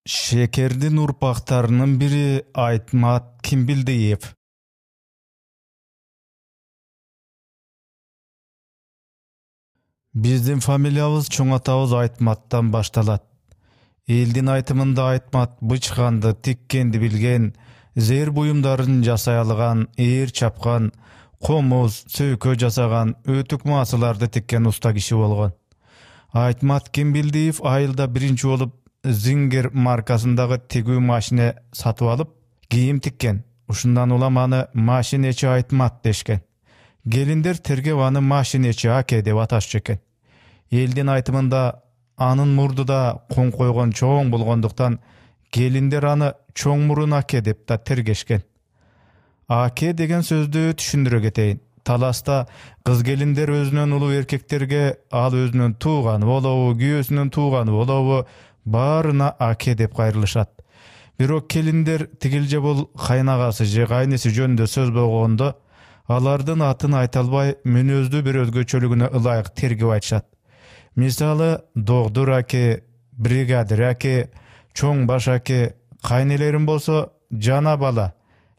Şekerдин urpaktarının biri Aytmat Kimbildiyev. Биздин фамилиябыз чоң атабыз Айтматтан башталат. Элдин айтымында Айтмат бычканды, тиккенди билген, зер буюмдарын жасай алган, ээр чапкан, комуз, сөйкө жасаган, өтүк маасыларды тиккен уста киши болгон. Айтмат Кимбилдиев айылда биринчи болуп Zinger markasındагы тигүү машине сатып алып, кийим тиккен. Ушундан улам аны машинечи Айтмат дешкен. Келиндер тергеп аны машинечи Аке деп аташчу экен. Элдин айтымында анын мурду да кон койгон чоң болгондуктан келиндер аны чоң мурун Аке деп да тергешкен. Аке деген сөздү түшүндүрө кетейин. Таласта кыз келиндер өзүнөн улуу эркектерге ал өзүнөн тууганы болобу, күйөөсүнөн тууганы болобу, баарына Аке деп кайрылышат. Бирок келиндер тигил же бул кайнагасы же кайнеси жөнүндө сөз болгондо алардын атын айта албай мүнөздүү бир өзгөчөлүгүнө ылайык тергеп айтышат. Мисалы, Догдур Аке, Бригадир Аке, Чоң баш Аке, кайнелерим болсо Жана бала,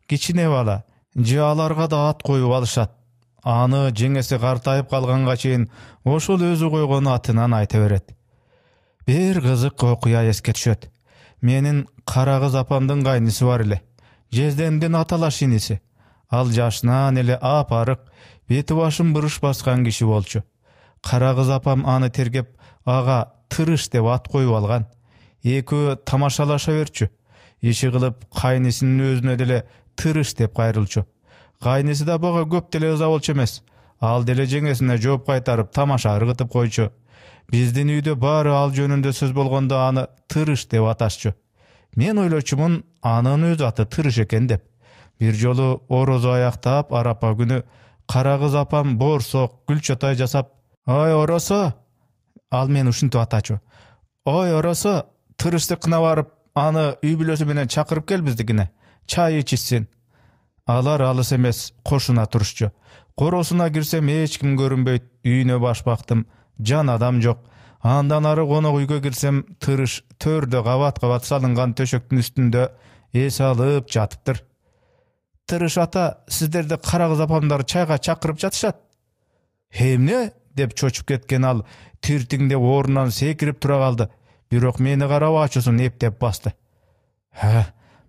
Кичине бала, же аларга да ат коюп алышат. Аны жеңеси картайып калганга чейин ошол өзү койгон атынан айта берет. Бир кызык окуя эске түшөт. Менин кара кыз апамдын кайнысы бар эле. Жездемдин аталаш иниси. Ал жашынан эле апарык, бети башын бырыш баскан киши болчу. Кара кыз апам аны тергеп, ага Тырыш деп ат коюп алган. Экөө тамашалаша берчү. Иши кылып кайнысынын өзүнө деле Тырыш деп кайрылчу. Кайнысы да буга көп деле ыза болчу эмес. Ал деле жеңесине жооп кайтарып тамаша ыргытып койчу. Биздин үйдө баары ал жөнүндө сөз болгондо аны Тырыш деп аташчу. Мен ойлочумун, анын өз аты Тырыш экен деп. Бир жолу орозо аяктап арапа күнү кара кыз апам боорсок, гүл чотой жасап, "Ой, Оросо!" Ал мени ушинтип атачу. "Ой, Оросо, Тырыштыкына барып, аны үй бүлөсү менен чакырып кел биздикине. Чай ичишсин." Алар алыс эмес, кошуна турушчу. Коросуна кирсем эч ким көрүнбөйт, үйүнө баш бактым. Жан адам жок. Андан ары конок үйгө кирсем, Тырыш төрдө кабат-кабат салынган төшөктүн үстүндө эс алып жатыптыр. "Тырыш ата, сиздерди кара кыз апамдар чайга чакырып жатышат." "Эмне?" деп чочуп кеткен ал тиртиңдеп орунан секирип тура калды. Бирок мени карап ачуусун эптеп басты.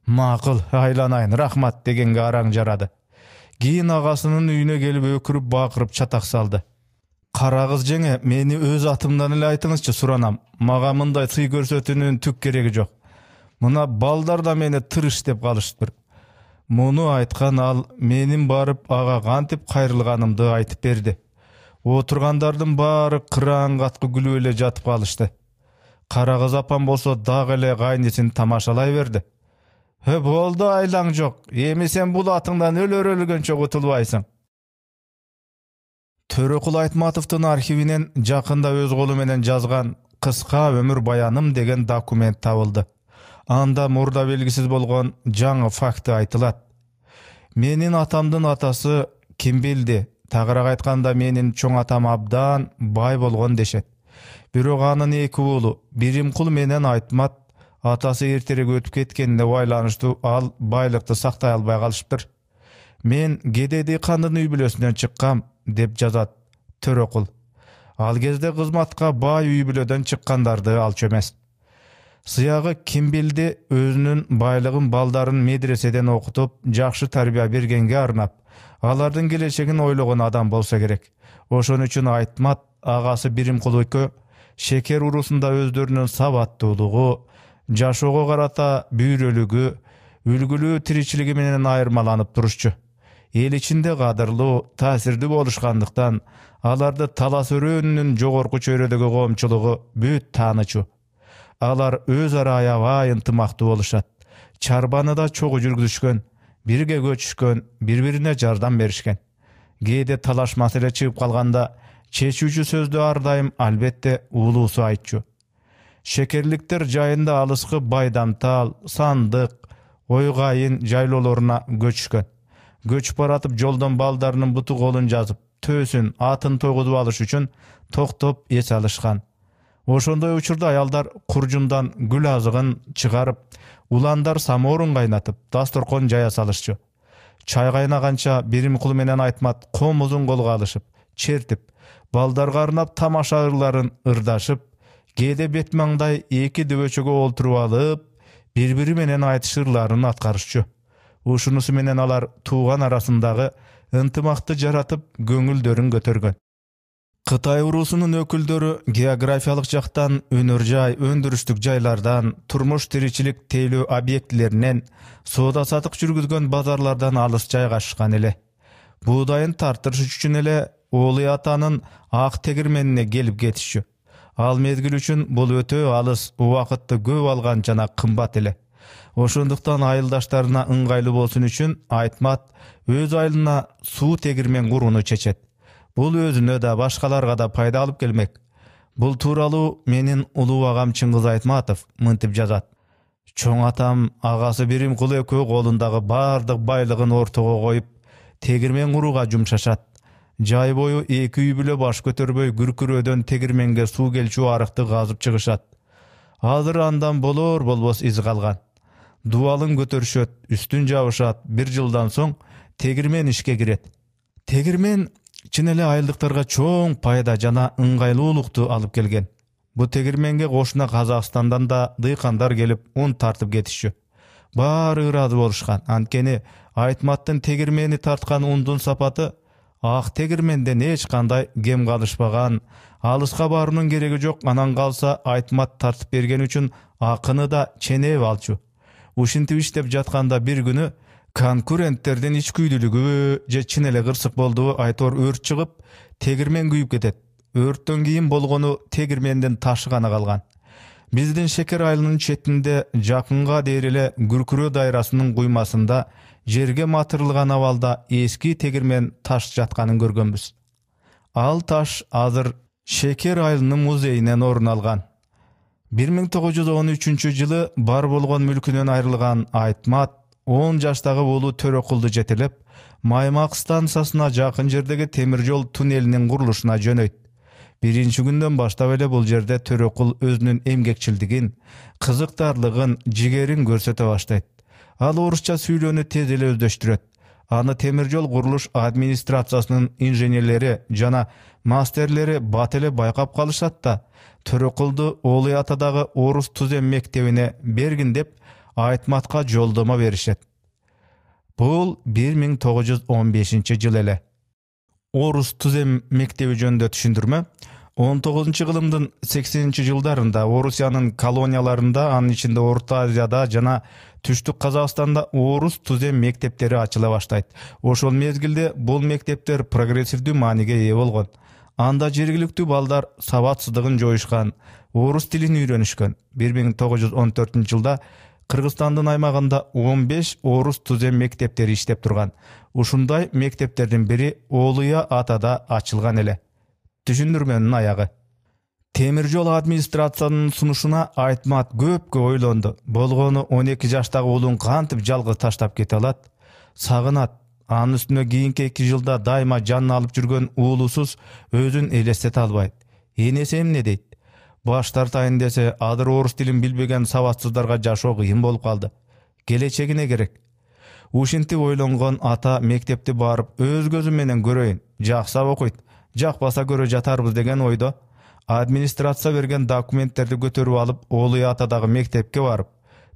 "Макул, айланайын, рахмат" дегенге араң жарады. Кийин агасынын үйүнө келип өкүрүп бакырып чатак салды. "Кара кыз жеңе, мени өз атымдан эле айтыңызчы, суранам. Мага мындай сый көрсөтүүнүн түк кереги жок. Мына балдар да мени Тырыш деп калышыптыр." Муну айткан ал менин барып ага кантип кайрылганымды айтып берди. Отургандардын баары кыраан каткы күлүп эле жатып калышты. Кара кыз апам болсо дагы эле кайнысын тамашалай берди. "Болду, айлаң жок. Эми сен бул атыңдан өлөр өлгөнчө кутулбайсың." Төрөкул Айтматовдун архивинен жакында өз колу менен жазган "Кыска өмүр баяным" деген документ табылды. Анда мурда белгисиз болгон жаңы факты айтылат. Менин атамдын атасы Кимбилди, тагыраак айтканда менин чоң атам абдан бай болгон дешет. Бирок анын эки уулу, Биримкул менен Айтмат, атасы эртерээк өтүп кеткенине байланыштуу ал байлыкты сактай албай калышыптыр. "Мен Кеде дыйкандын үй бүлөсүнөн чыккам" деп жазат Төрөкул. Ал кезде кызматка бай үй бүлөдөн чыккандарды алчу эмес. Сыягы Кимбилди өзүнүн байлыгын балдарын медреседен окутуп, жакшы тарбия бергенге арнап, алардын келечегин ойлогон адам болсо керек. Ошон үчүн Айтмат агасы Биримкул экөө шекер уруусунда өздөрүнүн сабаттуулугу, жашоого карата бүйрөлүгү, үлгүлүү тиричилиги менен айырмаланып турушчу. Эл ичинде кадырлуу, таасирдүү болушкандыктан аларды талас өрөөнүнүн жогорку чөйрөдөгү коомчулугу бүт таанычу. Алар өз ара аябай ынтымактуу болушат. Чарбаны да чогуу жүргүзүшкөн, бирге көчүшкөн, бири-бирине жардам беришкен. Кээде талаш маселе чыгып калганда чечүүчү сөздү ар дайым албетте уулуусу айтчу. Шекерликтер жайында алыскы Байдамтал, Сандык, Ойгайын жайлоолоруна көчүшкөн. Көчүп баратып жолдон балдарынын буту колун жазып, төөсүн, атын тойгузуп алыш үчүн токтоп эс алышкан. Ошондой учурда аялдар куржундан гүл азыгын чыгарып, уландар самоорун кайнатып, дасторкон жая салышчу. Чай кайнаганча Биримкул менен Айтмат комузун колго алышып, чертип, балдарга арнап тамаша ырларын ырдашып, кээде бет маңдай эки дөбөчөгө олтуруп алып, бири-бири менен айтыш ырларын аткарышчу. Ушунусу менен алар тууган арасындагы ынтымакты жаратып, көңүлдөрүн көтөргөн. Кытай уруусунун өкүлдөрү географиялык жактан өнөр жай, өндүрүштүк жайлардан, турмуш тиричилик тейлөө объектилеринен, соода сатык жүргүзгөн базарлардан алыс жайгашкан эле. Буудайын тартырыш үчүн эле Оолуй атанын ак тегирменине келип кетишчү. Ал мезгил үчүн бул өтө алыс, убакытты көп алган жана кымбат эле. Ошондуктан айылдаштарына ыңгайлуу болсун үчүн Айтмат өз айылына суу тегирмен курууну чечет. Бул өзүнө да башкаларга да пайда алып келмек. Бул тууралуу менин улуу агам Чыңгыз Айтматов мынтип жазат. Чоң атам агасы Биримкул экөө колундагы бардык байлыгын ортого коюп, тегирмен курууга жумшашат. Жай бою эки үй бүлө баш көтөрбөй Күркүрөөдөн тегирменге суу келчү арыкты казып чыгышат. Азыр андан болбос из калган. Дубалын көтөрүшөт, үстүн жабышат. 1 жылдан соң тегирмен ишке кирет. Тегирмен чын эле айылдыктарга чоң пайда жана ыңгайлуулукту алып келген. Бу тегирменге кошуна Казакстандан да дыйкандар келип ун тартып кетишчү. Баары ыраазы болушкан. Анткени Айтматтын тегирмени тарткан ундун сапаты ак тегирменден эч кандай кем калышпаган. Алыска баруунун кереги жок, анан калса Айтмат тартып берген үчүн акыны да ченеп алчу. Ушинтип иштеп жатканда бир күнү конкуренттердин ичкүйдүүлүгү же чын эле кырсык болдубу айтор өрт чыгып, тегирмен күйүп кетет. Өрттөн кийин болгону тегирмендин ташы гана калган. Биздин Шекер айылынын четинде жакынга дейр эле Күркүрөө дайрасынын куймасында жерге матырылган абалда эски тегирмен таш жатканын көргөнбүз. Ал таш азыр Шекер айылынын музейинен орун алган. 1913 жылы бар болгон мүлкүнөн айрылган Айтмат 10 жаштагы уулу Төрөкулду жетелеп, Маймак станциясына жакын жердеги темир жол туннелинин курулушуна жөнөйт. Биринчи күндөн баштап эле бул жерде Төрөкул өзүнүн эмгекчилдигин, кызыктарлыгын, жигерин көрсөтө баштайт. Ал орусча сүйлөөнү тез эле өздөштүрөт. Аны темир жол курулуш администрациясынын инженерлери жана мастерлери бат эле байкап калышат да, Төрөкулду Оолуй атадагы орус тузем мектебине бергин деп Айтматка жолдомо беришет. Бул 1915 жыл эле. Орус тузем мектеби жөнүндө түшүндүрмө. 19-кылымдын 80-жылдарында Орусиянын колонияларында, анын ичинде Орто Азияда жана Түштүк Казакстанда орус тузем мектептери ачыла баштайт. Ошол мезгилде бул мектептер прогрессивдүү мааниге ээ болгон. Анда жергиликтүү балдар сабатсыздыгын жоюшкан, орус тилин үйрөнүшкөн. 1914 жылда Кыргызстандын аймагында 15 орус тузем мектептери иштеп турган. Ушундай мектептердин бири Оолуй атада ачылган эле. Түшүндүрмөнүн аягы. Темир жол администрациянын сунушуна Айтмат көпкө ойлонду. Болгону 12 жаштагы уулун кантип жалгыз таштап кете алат? Сагынат. Анын үстүнө кийинки 2 жылда дайыма жанын алып жүргөн уулусуз өзүн элестете албайт. Энеси эмне дейт? Баш тартайын десе, азыр орус тилин билбеген сабатсыздарга жашоо кыйын болуп калды. Келечегине керек. Ушинтип ойлонгон ата мектепти барып, өз көзүм менен көрөйүн. Жаксап окуйт, жакпаса көрө жатарбыз деген ойдо. Администрация берген документтерди көтөрүп алып, Оолуй атадагы мектепке барып,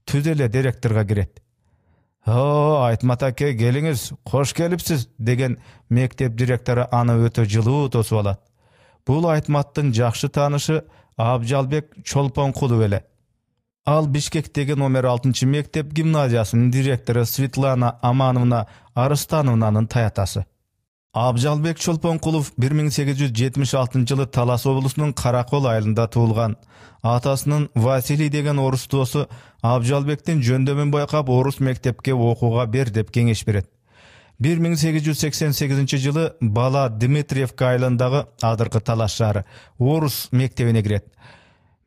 түз эле директорго кирет. Айтмат аке, келиңиз, кош келипсиз деген мектеп директору аны өтө жылуу тосуп алат. Бул Айтматтын жакшы таанышы Абжалбек Чолпонкулов эле. Ал Бишкектеги номер 6 мектеп гимназиясынын директору Светлана Амановна Арыстановнанын таятасы. Абжалбек Чолпонкулов 1876 жылы Талас облусунун Каракол айылында туулган. Атасынын Василий деген орус досу Абжалбектин жөндөмүн байкап орус мектепке окууга бер деп кеңеш берет. 1888 жылы бала Дмитриевка айылындагы азыркы Талас шаары орус мектебине кирет.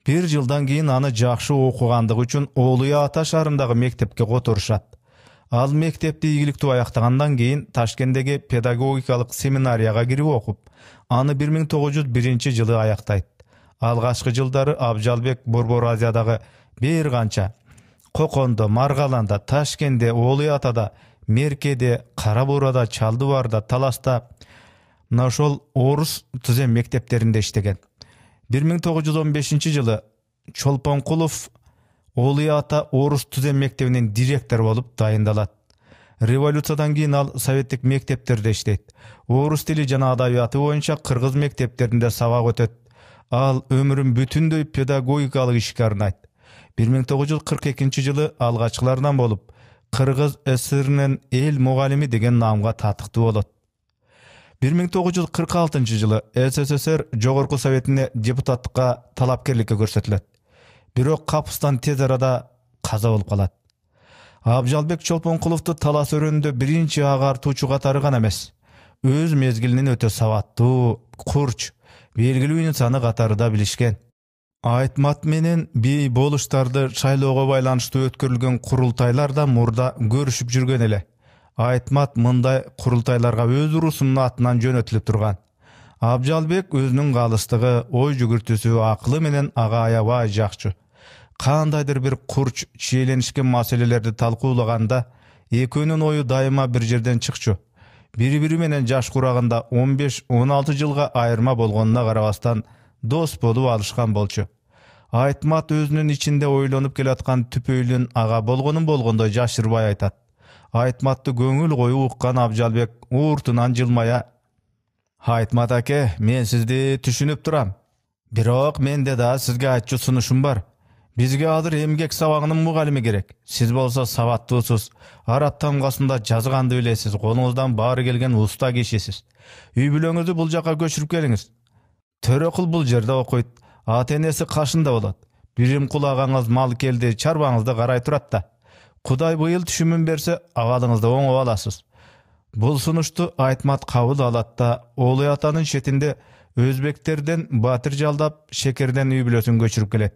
1 жылдан кийин аны жакшы окугандыгы үчүн Оолуй ата шаарындагы мектепке которушат. Ал мектепти ийгиликтүү аяктагандан кийин Ташкенттеги педагогикалык семинарияга кирип окуп, аны 1901 жылы аяктайт. Алгачкы жылдары Абжалбек Борбор Азиядагы бир канча Кокондо, Маргаланда, Ташкенде, Олуй Атада, Меркеде, Кара Буурада, Чалдыбарда, Таласта мына ошол орус түзем мектептеринде иштеген. 1915-жылы Чолпонкулов Олуй Ата орус түзем мектебинин директору болуп дайындалат. Революциядан кийин ал советтик мектептерде иштейт. Орус тили жана адабияты боюнча кыргыз мектептеринде сабак өтөт. Ал өмүрүн бүтүндөй педагогикалык ишке арнайт. 1942-жылы алгачкылардан болуп, Кыргыз ССРнин эл мугалими деген наамга татыктуу болот. 1946-жылы СССР Жогорку Советине депутаттыкка талапкерликке көрсөтүлөт. Бирок капыстан тез арада каза болуп калат. Абжалбек Чолпонкуловду талас өрөөнүндө биринчи агартуучу катары гана эмес, өз мезгилинин өтө сабаттуу, курч, белгилүү инсаны катары да билишкен. Айтмат менен бий болуштарды шайлоого байланыштуу өткөрүлгөн курултайларда мурда көрүшүп жүргөн эле. Айтмат мындай курултайларга өз урусунун атынан жөнөтүлүп турган. Абжалбек өзүнүн калыстыгы, ой жүгүртүүсү, акылы менен ага аябай жакчу. Кандайдыр бир курч, чиеленишкен маселелерди талкуулаганда экөөнүн ою дайыма бир жерден чыкчу. Бири-бири менен жаш курагында 15-16 жылга айырма болгонуна карабастан дос болуп алышкан болчу. Айтмат өзүнүн ичинде ойлонуп келаткан түпөйлүн ага болгондой жашырбай айтат. Айтматты көңүл коюп уккан Абжалбек ууртунан жылмая: «Айтмат аке, мен сизди түшүнүп турам. Бирок менде да сизге айтчу сунушум бар. Бизге азыр эмгек сабагынын мугалими керек. Сиз болсо сабаттуусуз, араб тамгасында жазганды билесиз, колуңуздан баары келген уста кишисиз. Үй бүлөңүздү бул жака көчүрүп келиңиз. Төрөкул бул жерде окуйт, ата-энеси кашында болот. Бирим кулагаңыз мал келди, чарбаңызды карай турат да. Кудай быйыл түшүмүн берсе, абалыңызды оңоп аласыз». Бул сунушту Айтмат кабыл алат да Олуй Атанын четинде өзбектерден батыр жалдап, Шекерден үй бүлөсүн көчүрүп келет.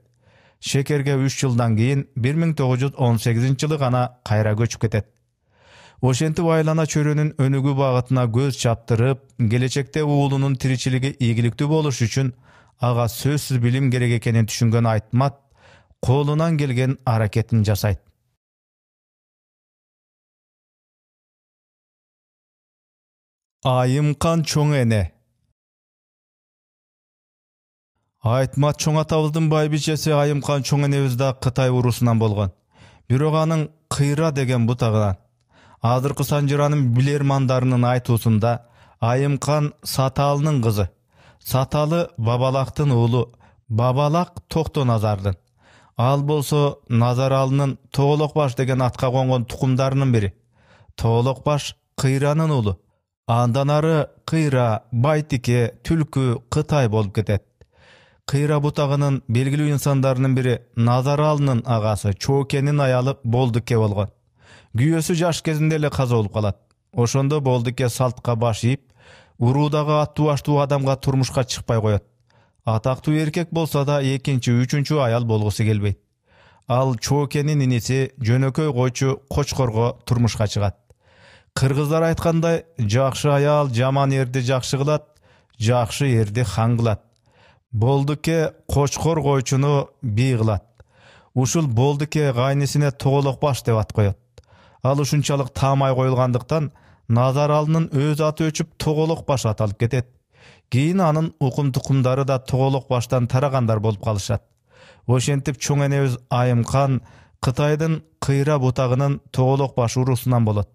Шекерге 3 жылдан кийин 1918-жылы гана кайра көчүп кетет. Ошентип айлана чөрөнүн өнүгүү багытына көз чаптырып, келечекте уулунун тиричилиги ийгиликтүү болуш үчүн ага сөзсүз билим керек экенин түшүнгөн Айтмат колунан келген аракетин жасайт. Айымкан чоң эне. Айтмат чоң атабыздын байбичеси Айымкан чоң энебиз да Кытай урусунан болгон. Бирок анын Кыйра деген бутагынан. Азыркы Санжыранын билермандарынын айтуусунда Айымкан Саталынын кызы. Саталы Бабалактын уулу, Бабалак Токтоназардын. Ал болсо Назаралынын Тоголокбаш деген атка конгон тукумдарынын бири. Тоголокбаш Кыйранын уулу. Андан ары Кыйра, Байтике, Түлкү, Кытай болуп кетет. Кыйра бутагынын белгилүү инсандарынын бири Назаралынын агасы Чоокенин аялы Болдуке болгон. Күйөөсү жаш кезинде эле каза болуп калат. Ошондо Болдуке салтка баш ийип, уруудагы аттуу адамга турмушка чыкпай коет. Атактуу эркек болсо да экинчи, үчүнчү аял болгусу келбейт. Ал Чоокенин иниси жөнөкөй койчу Кочкорго турмушка чыгат. Кыргыздар айткандай, жакшы аял жаман эрди жакшы кылат, жакшы эрди хан кылат. Болдуке Кочкор койчуну бий кылат. Ушул Болдуке кайнисине Тоголокбаш деп ат коет. Ал ушунчалык таамай коюлгандыктан Назаралынын өз аты өчүп Тоголокбаш аталып кетет. Кийин анын укум-тукумдары да Тоголокбаштан тарагандар болуп калышат. Ошентип чоң энебиз Айымкан Кытайдын Кыйра бутагынын Тоголокбаш урусунан болот.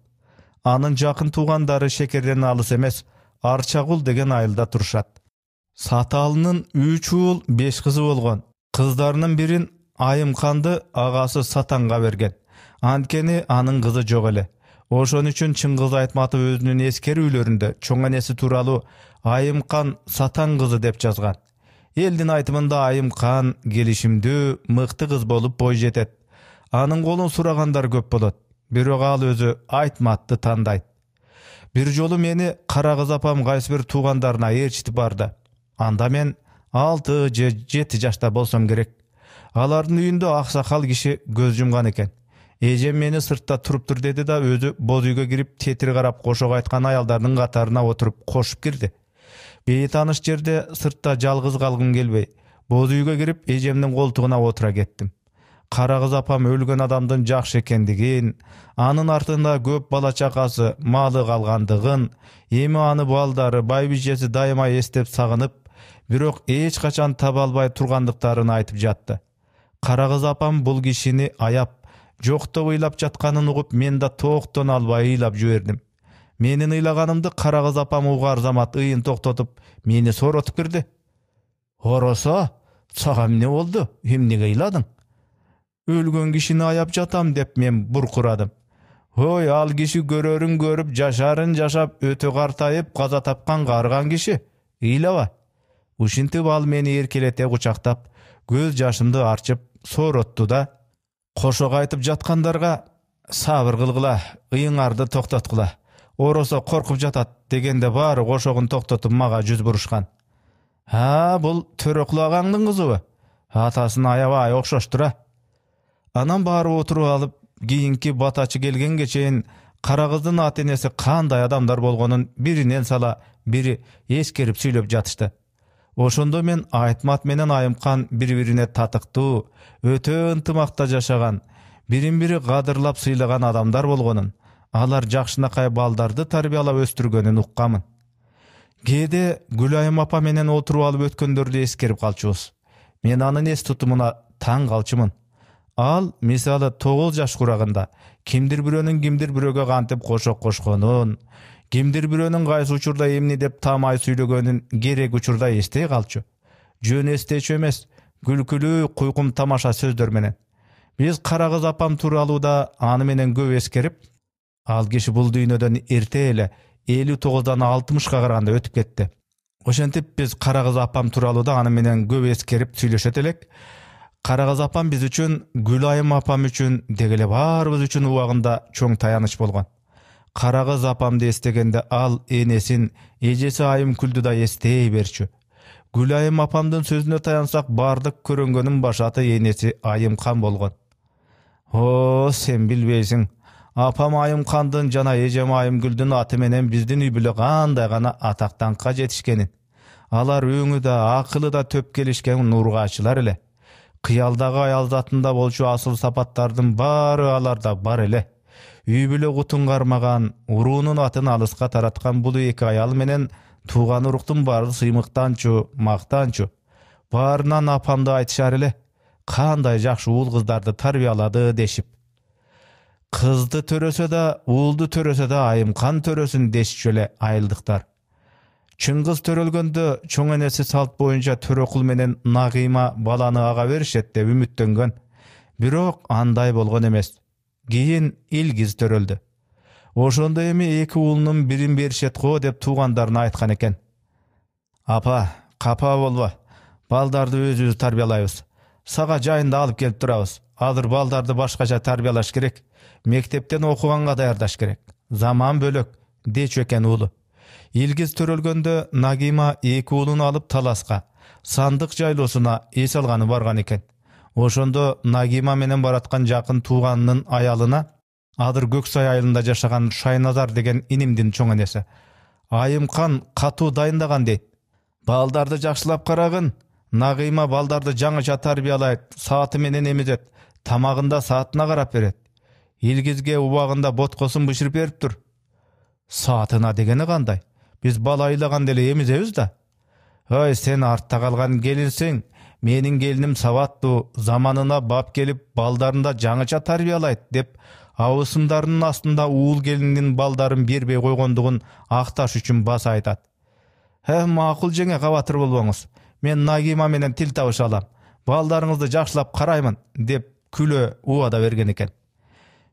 Анын жакын туугандары Шекерден алыс эмес, Арчагул деген айылда турушат. Саталынын 3 уул 5 кызы болгон. Кыздарынын бирин Айымканды агасы Сатанга берген. Анткени анын кызы жок эле. Ошон үчүн Чыңгыз Айтматов өзүнүн эскерүүлөрүндө чоң энеси тууралуу Айымкан Сатан кызы деп жазган. Элдин айтымында Айымкан келишимдүү, мыкты кыз болуп бой жетет. Анын колун сурагандар көп болот. Бирок ал өзү Айтматты тандайт. Бир жолу мени кара кыз апам кайсы бир туугандарына ээрчитип барды. Анда мен 6 же 7 жашта болсом керек. Алардын үйүндө аксакал киши көз жумган экен. Эжем мени сыртта туруптур деди да өзү боз үйгө кирип тетир карап кошого айткан аялдардын катарына отуруп кошуп кирди. Бейтаныш жерде сыртта жалгыз калгым келбей, Боз үйгө кирип эжемдин колтугуна отура кеттим. Кара кыз апам өлгөн адамдын жакшы экендигин, анын артында көп бала чакасы, малы калгандыгын, эми аны балдары, байбижеси дайыма эстеп сагынып, бирок эч качан таба албай тургандыктарын айтып жатты. Кара кыз апам бул кишини аяп, жоктоп ыйлап жатканын угуп, мен да токтон албай ыйлап жибердим. Менин ыйлаганымды кара кыз апам угар замат ыйын токтотуп, мени сооротуп кирди. Оросо, сага эмне болду? Эмнеге ыйладың? Өлгөн кишини аяп жатам деп мен буркурадым. Ой, ал киши көрөрүн көрүп, жашарын жашап, өтө картайып, каза тапкан карыган киши. Ыйлаба. Ушинтип ал мени эркелете кучактап, көз жашымды арчып, сооротту да, кошо кайтып жаткандарга сабыр кылгыла, ыйыңарды токтоткула. Оросо коркуп жатат дегенде баары кошогун токтотуп мага жүз бурушкан. Бул Төрөкул агаңдын кызыбы? Атасын аябай окшоштур. Анан баары отуруп алып, кийинки батачы келгенге чейин кара кыздын ата-энеси кандай адамдар болгонун биринен сала, бири эскерип сүйлөп жатышты. Ошондо мен Айтмат менен Айымкан бири-бирине татыктуу, өтө ынтымакта жашаган, бирин-бири кадырлап сыйлаган адамдар болгонун, алар жакшынакай балдарды тарбиялап өстүргөнүн уккамын. Кээде Гүлайым апа менен отуруп алып өткөндөрдү эскерип калчубуз. Мен анын эс тутумуна таң калчумун. Ал, мисалы 9 жаш курагында, кимдир бирөөнүн кимдир бирөөгө кантип кошок кошконун, кимдир бирөөнүн кайсы учурда эмне деп тамай сүйлөгөнүн керек учурда эстей калчу. Жөн эстечү эмес, күлкүлүү, куйкум тамаша сөздөр менен. Биз кара кыз апам тууралуу да аны менен көп эскерип, ал киши бул дүйнөдөн эрте эле 59дан 60ка караганда өтүп кетти. Ошентип биз кара кыз апам тууралуу да аны менен көп эскерип сүйлөшөт элек. Кара кыз апам биз үчүн, Гүлайым апам үчүн, деги эле баарыбыз үчүн убагында чоң таяныч болгон. Кара кыз апамды эстегенде ал энесин, эжеси Айымкүлдү да эстей берчү. Гүлайым апамдын сөзүнө таянсак, бардык көрөнгөнүн башаты энеси Айымкан болгон. Сен билбейсиң. Апам Айымкандын жана эжем Айымкүлдүн аты менен биздин үй бүлө кандай гана атактанка жетишкенин. Алар өңү да, акылы да төп келишкен нургачылар эле. Кыялдагы аял затында болчу асыл сапаттардын баары аларда бар эле. Үй бүлө кутун кармаган, уруунун атын алыска тараткан бул эки аял менен тууган уруктун баары сыймыктанчу, мактанчу. Баарынан апамды айтышар эле. Кандай жакшы уул кыздарды тарбиялады дешип. Кызды төрөсө да, уулду төрөсө да Айымкан төрөсүн дешчү эле айылдыктар. Чыңгыз төрөлгөндө чоң энеси салт боюнча Төрөкул менен Нагыйма баланы ага беришет деп үмүттөнгөн. Бирок андай болгон эмес. Кийин Илгиз төрөлдү. Ошондо эми эки уулунун бирин беришет го деп туугандарына айткан экен. Апа, капа болбо. Балдарды өзүбүз тарбиялайбыз. Сага жайында алып келип турабыз. Азыр балдарды башкача тарбиялаш керек. Мектептен окуганга даярдаш керек. Заман бөлөк, дечү экен уулу. Илгиз төрөлгөндө Нагыйма эки уулун алып таласка, сандык жайлоосуна эс алганы барган экен. Ошондо Нагыйма менен бараткан жакын тууганынын аялына, азыр Көксай айылында жашаган Шайназар деген инимдин чоң энеси, Айымкан катуу дайындаган дейт. Балдарды жакшылап карагын, Нагыйма балдарды жаңыча тарбиялайт, сааты менен эмизет, тамагында саатына карап берет. Илгизге убагында боткосун бышырып берип тур. Саатына дегени кандай? Биз бала ыйлаган деле эмизебиз да. Ой, сен артта калган келинсиң. Менин келиним сабаттуу, заманына бап келип, балдарында жаңыча тарбиялайт деп, абысымдарынын астында уул келинин балдарын бербей койгондугун акташ үчүн баса айтат. Макул жеңе, кабатыр болбоңуз. Мен Нагыйма менен тил табыша алам. Балдарыңызды жакшылап караймын деп күлө убада берген экен.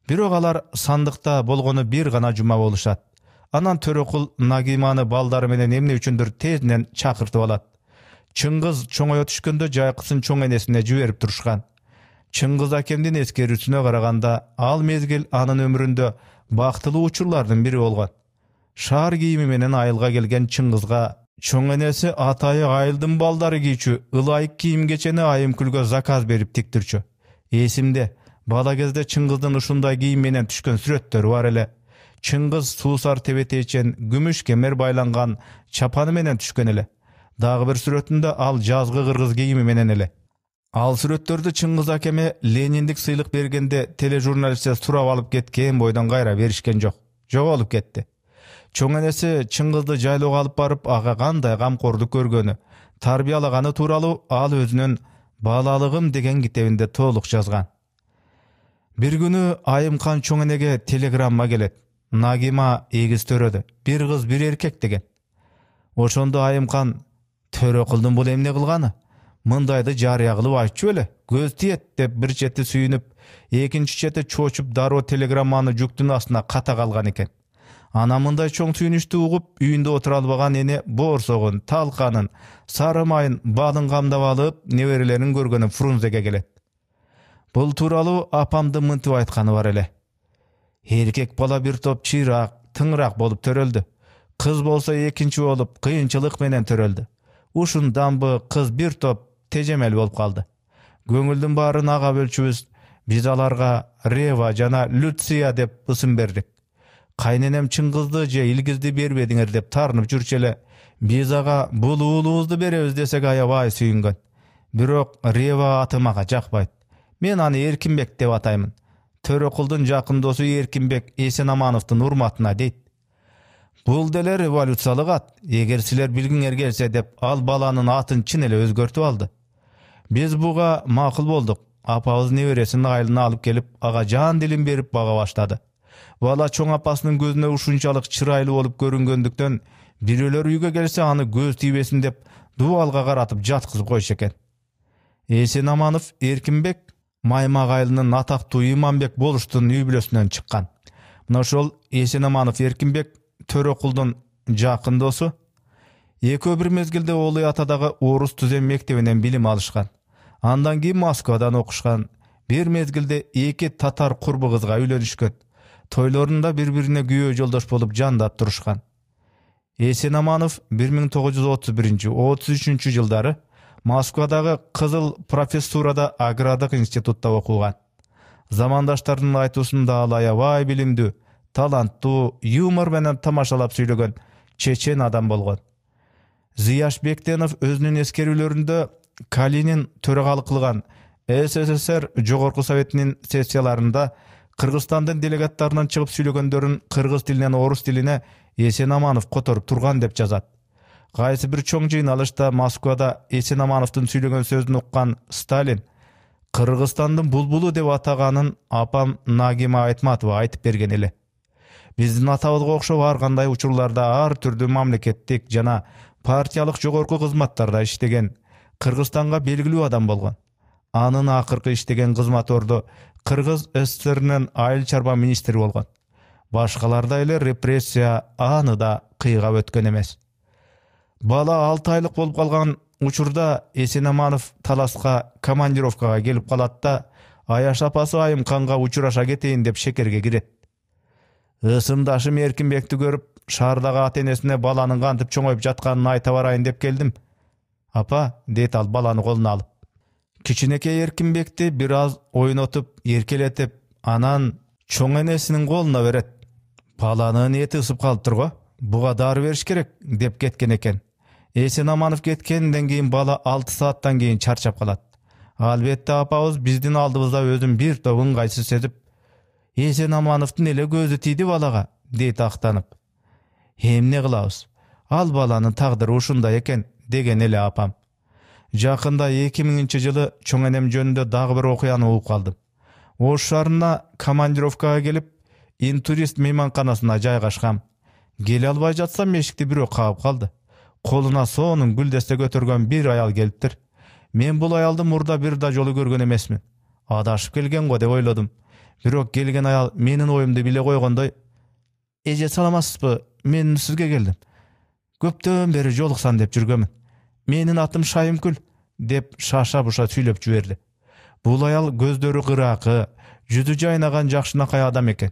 Бирок алар сандыкта болгону бир гана жума болушат. Анан Төрөкул Нагыйманы балдары менен эмне үчүндүр тезинен чакыртып алат. Чыңгыз чоңое түшкөндө жайкысын чоң энесине жиберип турушкан. Чыңгыз акемдин эскерүүсүнө караганда, ал мезгил анын өмүрүндө бактылуу учурлардын бири болгон. Шаар кийими менен айылга келген Чыңгызга чоң энеси атайы айылдын балдары кийчү ылайык кийим кечени Айымкүлгө заказ берип тиктирчү. Эсимде, бала кезде Чыңгыздын ушундай кийим менен түшкөн сүрөттөрү бар эле. Чыңгыз суусар тебетейчен күмүш кемер байланган чапаны менен түшкөн эле. Dagы bir сүрөтүндө ал жазгы кыргыз кийими менен эле. Ал сүрөттөрдү Чыңгыз акеме Лениндик сыйлык бергенде тележурналисттер сурап алып кеткен бойдон кайра беришкен жок. Жоголуп кетти. Чоң энеси Чыңгызды жайлоого алып барып, ага кандай камкордук көргөнү, тарбиялаганы тууралуу ал өзүнүн «Балалыгым» деген китебинде толук жазган. Бир күнү Айымкан чоң энеге телеграмма келет. Нагима эгиз төрөдө. Бир кыз, бир эркек деген. Ошондо Айымкан: «Төрөкулдун бул эмне кылганы? Мындайды жарыя кылып айтчу эле, көз тиет» деп бир чети сүйүнүп, экинчи чети чочуп дароо телеграмманы жүктүн астына ката калган экен. Ана мындай чоң сүйүнүштү угуп, үйүндө отура албаган эне боорсогун, талканын, сары майын, балын камдап алып, неберелерин көргөнү Фрунзеге келет. Бул тууралуу апамды мынтип айтканы бар эле. Эркек бала бир топ чыйраак, тыңыраак болуп төрөлдү. Кыз болсо экинчи болуп, кыйынчылык менен төрөлдү. Ушундан бу кыз бир топ тежемел болуп калды. Көңүлдүн баарын ага бөлчүбүз, биз аларга Рева жана Люция деп ысым бердик. Кайненем Чыңгызды же Илгизди бербедиңер деп тарынып жүрчү эле. Биз ага бул уулубузду беребиз десек аябай сүйүнгөн. Бирок Рева аты мага жакпайт. Мен аны Эркинбек деп атаймын. Төрөкулдун жакын досу Эркинбек Эсенамановдун урматына дейт. Бул деле революциялык ат. Эгер силер билгиңер келсе деп ал баланын атын чын эле өзгөртүп алды. Биз буга макул болдук. Апабыз небересин айылына алып келип, ага жан дилин берип бага баштады. Бала чоң апасынын көзүнө ушунчалык чырайлуу болуп көрүнгөндүктөн бирөөлөр үйгө келсе аны көз тийбесин деп дубалга каратып жаткызып койчу экен. Эсенаманов Эркинбек Маймак айылынын атактуу Иманбек болуштун үй бүлөсүнөн чыккан. Мына ошол Эсенаманов Эркинбек Төрөкулдун жакын досу. Экөө бир мезгилде Олой атадагы орус түзем мектебинен билим алышкан. Андан кийин Москвадан окушкан. Бир мезгилде эки татар курбу кызга үйлөнүшкөн. Тойлорунда бири-бирине күйөө жолдош болуп жандап турушкан. Эсенаманов 1931-33 жылдары Москвадагы Кызыл профессурада агрардык институтта окуган. Замандаштардын айтуусунда ал аябай билимдүү, таланттуу, юмор менен тамашалап сүйлөгөн чечен адам болгон. Зияш Бектенов өзүнүн эскерүүлөрүндө Калинин төрагалык кылган СССР Жогорку Советинин сессияларында Кыргызстандын делегаттарынан чыгып сүйлөгөндөрүн кыргыз тилинен орус тилине Эсенаманов которуп турган деп жазат. Кайсы бир чоң жыйналышта Москвада Эсенамановдун сүйлөгөн сөзүн уккан Сталин Кыргызстандын булбулу деп атаганын апам Нагима Айтматова айтып берген эле. Биздин атабызга окшоп ар кандай учурларда ар түрдүү мамлекеттик жана партиялык жогорку кызматтарда иштеген, Кыргызстанга белгилүү адам болгон. Анын акыркы иштеген кызматордо Кыргыз СССРнын айыл чарба министри болгон. Башкаларда эле репрессия аны да кыйгап өткөн эмес. Бала 6 айлык болуп калган учурда Эсенаманов Таласка командировкага келип калат да, Аяш апасы Айымканга учураша кетейин деп шекерге кирет. Ысымдашым Эркинбекти көрүп, шаардагы ата-энесине баланын кантип чоңоюп жатканын айта барайын деп келдим. Апа, дейт ал баланы колуна алып. Кичинекей Эркинбекти бир аз ойнотуп, эркелетип, анан чоң энесинин колуна берет. Баланын эти ысып калыптыр го, буга дары бериш керек деп кеткен экен. Эсенаманов кеткенден кийин бала 6 сааттан кийин чарчап калат. Албетте апабыз биздин алдыбызда өзүн бир топ ыңгайсыз сезип, Эсенамановдун эле көзү тийди балага, дейт актанып. Эмне кылабыз? Ал баланын тагдыры ушундай экен, деген эле апам. Жакында 2000-жылы чоң энем жөнүндө дагы бир окуяны угуп калдым. Ош шаарына командировкага келип, интурист мейманканасына жайгашкам. Келе албай жатсам эшикти бирөө каап калды. Колуна сонун гүлдесте көтөргөн бир аял келиптир. Мен бул аялды мурда бир да жолу көргөн эмесмин. Адашып келген го деп ойлодум. Бирок келген аял менин оюмду биле койгондой: "Эже, саламатсызбы? Мен сизге келдим. Көптөн бери жолуксан деп жүргөмүн. Менин атым Шайымкүл" деп шаша-буша сүйлөп жиберди. Бул аял көздөрү кыраакы, жүзү жайнаган жакшынакай адам экен.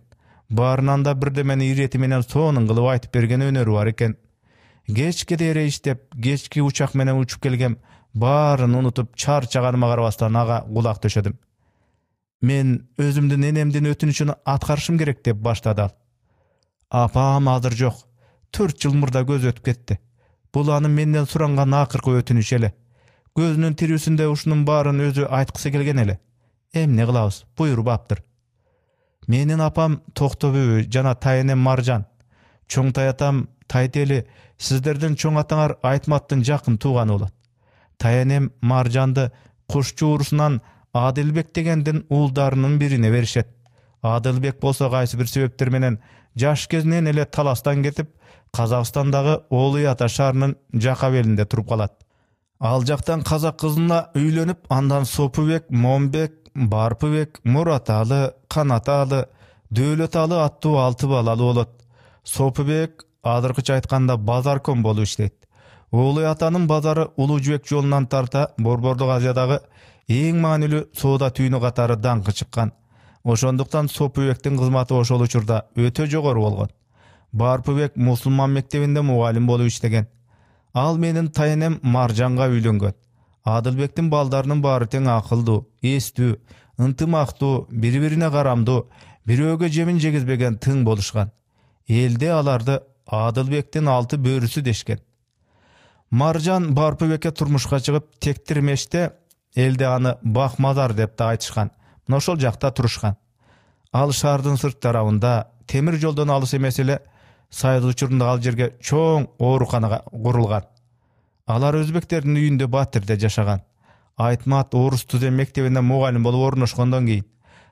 Баарынан да бирдемени ирети менен сонун кылып айтып берген өнөрү бар экен. Кечке дере иштеп, кечки учак менен учуп келгем, баарын унутуп чарчаганыма карабастан ага кулак төшөдүм. Мен өзүмдүн энемдин өтүнүчүн аткарышым керек деп баштады ал. Апам азыр жок. 4 жыл мурда көз өтүп кетти. Bul anын menden surangан akırkı ötünüş ele. Gözünün tirüsünde uşunun barın özü aytqысы kelgen ele. Emne kılabız, buyur baptır. Menin apam Toktobübü jana tayenem Marjan. Çoң tayatam Tayteli sizlerden çoң ataňar Aytmattın jakyn tuğany bolat. Tayenem Marjandy Kuşçu urusundan Adilbek degenden uuldarının birine berişet. Adilbek bolsa gaýsy bir sebepler menen jaş kezinden ele talastan ketip Kazakstandagy Oğluyata şaharynın jaka belinde turup kalat. Al jaktan kazak kızına üýlenip andan Sopubek, Mombek, Barpıbek, Muratalı, Kanatalı, Döwletalı attуу 6 balaly bolat. Sopubek adyrkıça aytkanda bazarkom bolup işleyt. Oğluyatanın bazары Ulujbek jolundan tarta Borborduk Aziyadagy eň maňylүү soda tüýünü gatary daňky çykkan. Oşonduktan Sopubektiň hyzmaty oşol учурда öte jogary bolgan. Barpıbek musulman mektebinde mugallim bolup işlegen. Al menin tayenem Marjanga üýlengen. Adilbektin baldarynyň bary teň akyldy, estүү, yntymaktуу, bir-birine garamdy, biröge jemin jegizbegen tyň boluşgan. Elde alardy Adilbektin 6 börüsü deşken. Marjan Barpıbek'e turmuşka çıkıp tektirmeşte elde anı Bakmazar dep de aytışkan. Noşol jakta turuşkan. Al şardın sırt tarafında temir joldan alыс emes ele Sayıl uçurunda al jerge çoň oorukana kurulgan. Alar özbeklerinin üýünde Batyrda jaşagan. Aytmat Orus Tüze mektebinde mugallim bolup ornaşgandan keyin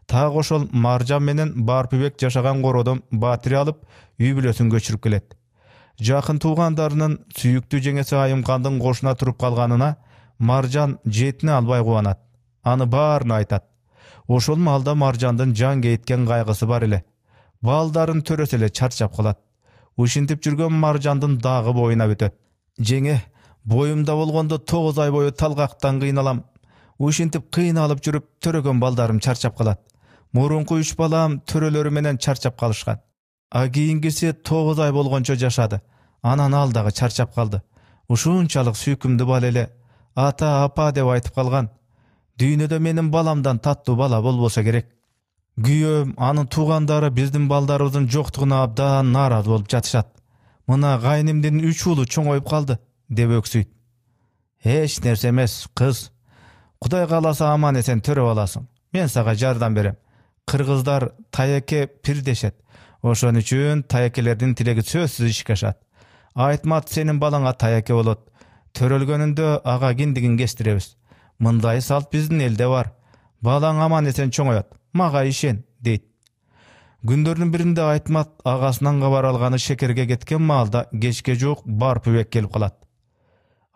ta oşol Marjan menen Barpıbek jaşagan gorodan Batyry alıp üý bilesин göçürüp kelet. Jakyn tuğandarynın süýüktүү jeňesi Aýymkandyň goşuna turup kalganyna Marjan jetini albay guwanat. Any baryny aytat. Oşol malda Marjandyn jan geyitken gaýgysy bar ele. Baldaryn töresele çarçap kalat. Uşintip жүрgön Marjandyn dağı boyuna bötöt. Jeňe boyumda bolgondo 9 ay boyu talgaktan kıynalam. Uşintip kıynalıp жүрüp töregen baldarym çarçap kalat. Murunku 3 balam töreleri menen çarçap kalышkan. A kийиnkisi 9 ay bolgonço jaşady. Anan aldagy çarçap kaldı. Uşunçalyk süýkümdi bal ele. Ata apa dep aytyp kalgan. Düýnede menin balamdan tattуу bala bolbosa gerek. Güýöm anın tuğandary bizdin baldarybyzyň joktugyna abdan narazy bolup jatышat. Mına gaýnymdyn 3 ulu çoňoýup kaldı dep öksüýt. Hiç nerse emes kız. Kuday kalasa aman esen törep alasyň. Men saga jardam berem. Kırgızlar tayeke pir deşet. Oşon üçin tayekelerden tilegi sözsüz işke aşat. Aytmat senin balaňa tayeke bolot. Törölgönünde aga kindigin kestirebis. Mınday salt bizdin elde var. Balaň aman esen çoňoýat. Maga işen, deyt. Gündörün birinde Aytmat agasынан gabar algany şekerge ketken malda geçke jok Barpıbek kelip kalat.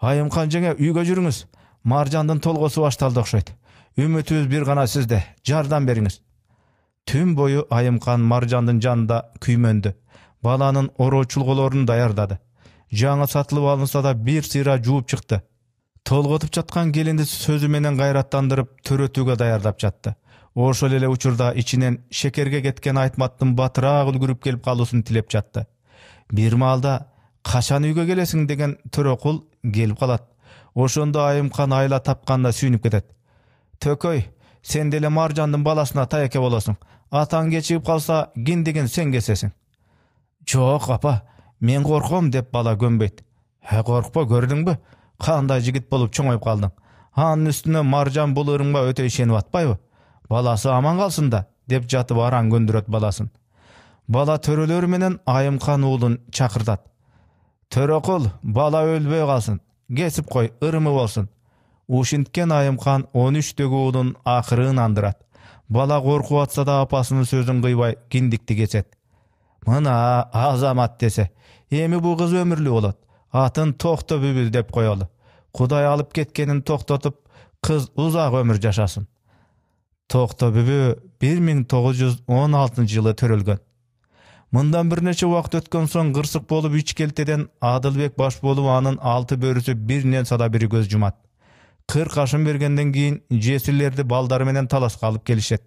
Aýymkan jeňe üýge jürüňiz. Marjandyn tolgosy baştaldy okşoýt. Ümitimiz bir gana sizde. Jardam beriňiz. Tüm boyu Aýymkan Marjandyn janynda küýmendi. Balanın oroçulgolaryny daýardady. Jaňy satylyp alınsa da bir sıra juup çykdy. Tolgotup jatkan gelindi sözü menen gayrattandyryp töretүүgө daýardap jatdy. Oşol ele uçurda içinen şekerge ketken Aytmattyn batyrak ulgürüp kelip kalusyny tilep jatdy. Bir malda kaçan üýge gelesiň degen Törekul gelip kalat. Oşonda Aýymkan ayla tapkanda süýnüp ketet. Tököy, sen dele Marjandyn balasyna taýeke bolasyň. Ataň geçip kalsa gindigin sen kesesiň. Jok apa, men gorkom dep bala gömbeyt. He gorkpa gördüňbü? Kanday jigit bolup çoňoýup kaldyň. Anın üstüne Marjan bulurunga öte işenip atpaýby? Balası aman kalsın da, dep jatyp aran göndüröt balasyn. Bala töreleri menen Aýymkan uulun çakırdat. Törekul, bala ölbey kalsın. Kesip koy, ırımı bolsun. Uşintken Aýymkan 13-degi uulun akyryn andyrat. Bala korkup atsa da apasynyň sözün kıybay gindikti geçet. Mına azamat dese, emi bu kız ömürlü bolat. Atın Toktobübü dep koyalı. Kuday alıp ketkenin toktatıp kız uzak ömür jaşasın. Toktobübü 1916 ýyly törelgen. Mından bir neçe wagt ötken soň gırsyk bolup üç kelteden Adilbek baş bolup anın 6 börüsü birinen sada biri göz jumat. 40 aşın bergenden keyin jesillerdi baldary menen talaska alyp gelişet.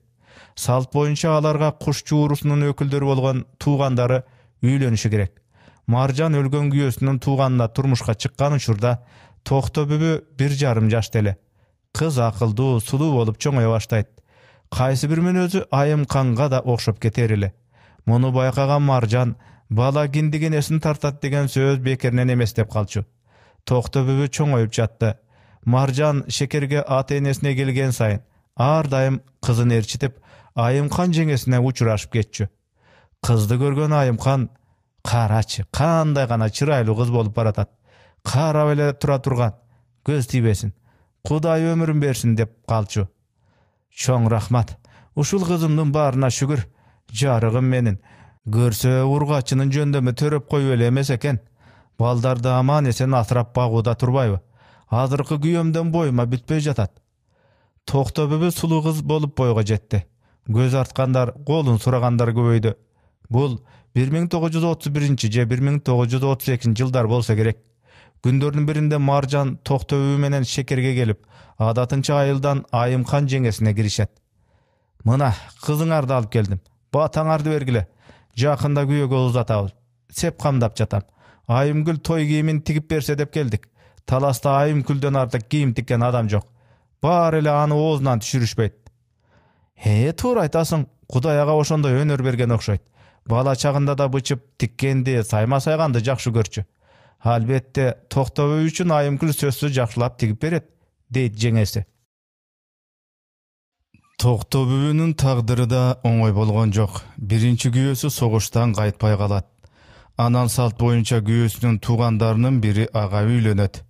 Salt boyunça alarga Kuşçu urusunun ökülderi bolgan tuğandary üýlenişi gerek. Marjan ölgön güýösünün tuğanına turmuşka çykkan uçurda Toktobübü 1,5 ýaşda ele. Kız akıldy, sulu bolup çoňoýa başlaýt. Kaýsy bir men özü Aýymkanга da okşop keter ele. Muny baýkagan Marjan bala gindigin esin tartat degen söz bekerinen emes dep kalçy. Toktobübü çoňoýup jatdy. Marjan şekerge ata-enesine gelgen saýyn ar daýym kızını erçitip Aýymkan jeňesine uçuraşyp geççü. Kızdy görgen Aýymkan karaçy, kanday gana çyraýly kız bolup baratat. Karap ele tura turgan, göz tibesin. Hudaý ömürün bersin dep galçy. Çoň rahmat. Uşul kızımdın barına şükür. Jarygym menin. Görse urgaçynyň jöndemi törep goýup eles eken. Baldardy aman esen asrap baguda turbaýby. Hazırkı güýömden boýuma bitpej jatat. Toktobübü sulu kız bolup boýga jetdi. Göz artkandar, golun suragandar göbeýdi. Bul 1931-nji je 1932-nji ýylдар bolsa gerek. Gündörüň birinde Marjan Toktobübü menen şekerge gelip, adatynça aýyldan Aýymkan jeňesine girişet. Mına kızıňardy alyp geldim. Bataňardy bergile. Jakynda güýöge uzatabız. Sep kamdap jatam. Aýymgül toy giyimin tigip berse dep geldik. Talasda Aýymgülden artyk giyim tikken adam jok. Bar ele any ozundan düşürüşpeyt. Toğra aytasyň, Hudaýaga oşonda önör bergen okşaýt. Bala çagында da bıçıp tikkendi, sayma saygandy jakşı görçü. Albette Toktobübü üçin Aýymgül sözsüz jakşylap tigip beret, deyit jeňesi. Toktobübünün tagdyry da oňoý bolgan jok. Birinçi güýösü soguşdan gaýtpay galat. Anan salt boýunça güýösüniň tugandarynyň biri aga üýlenet.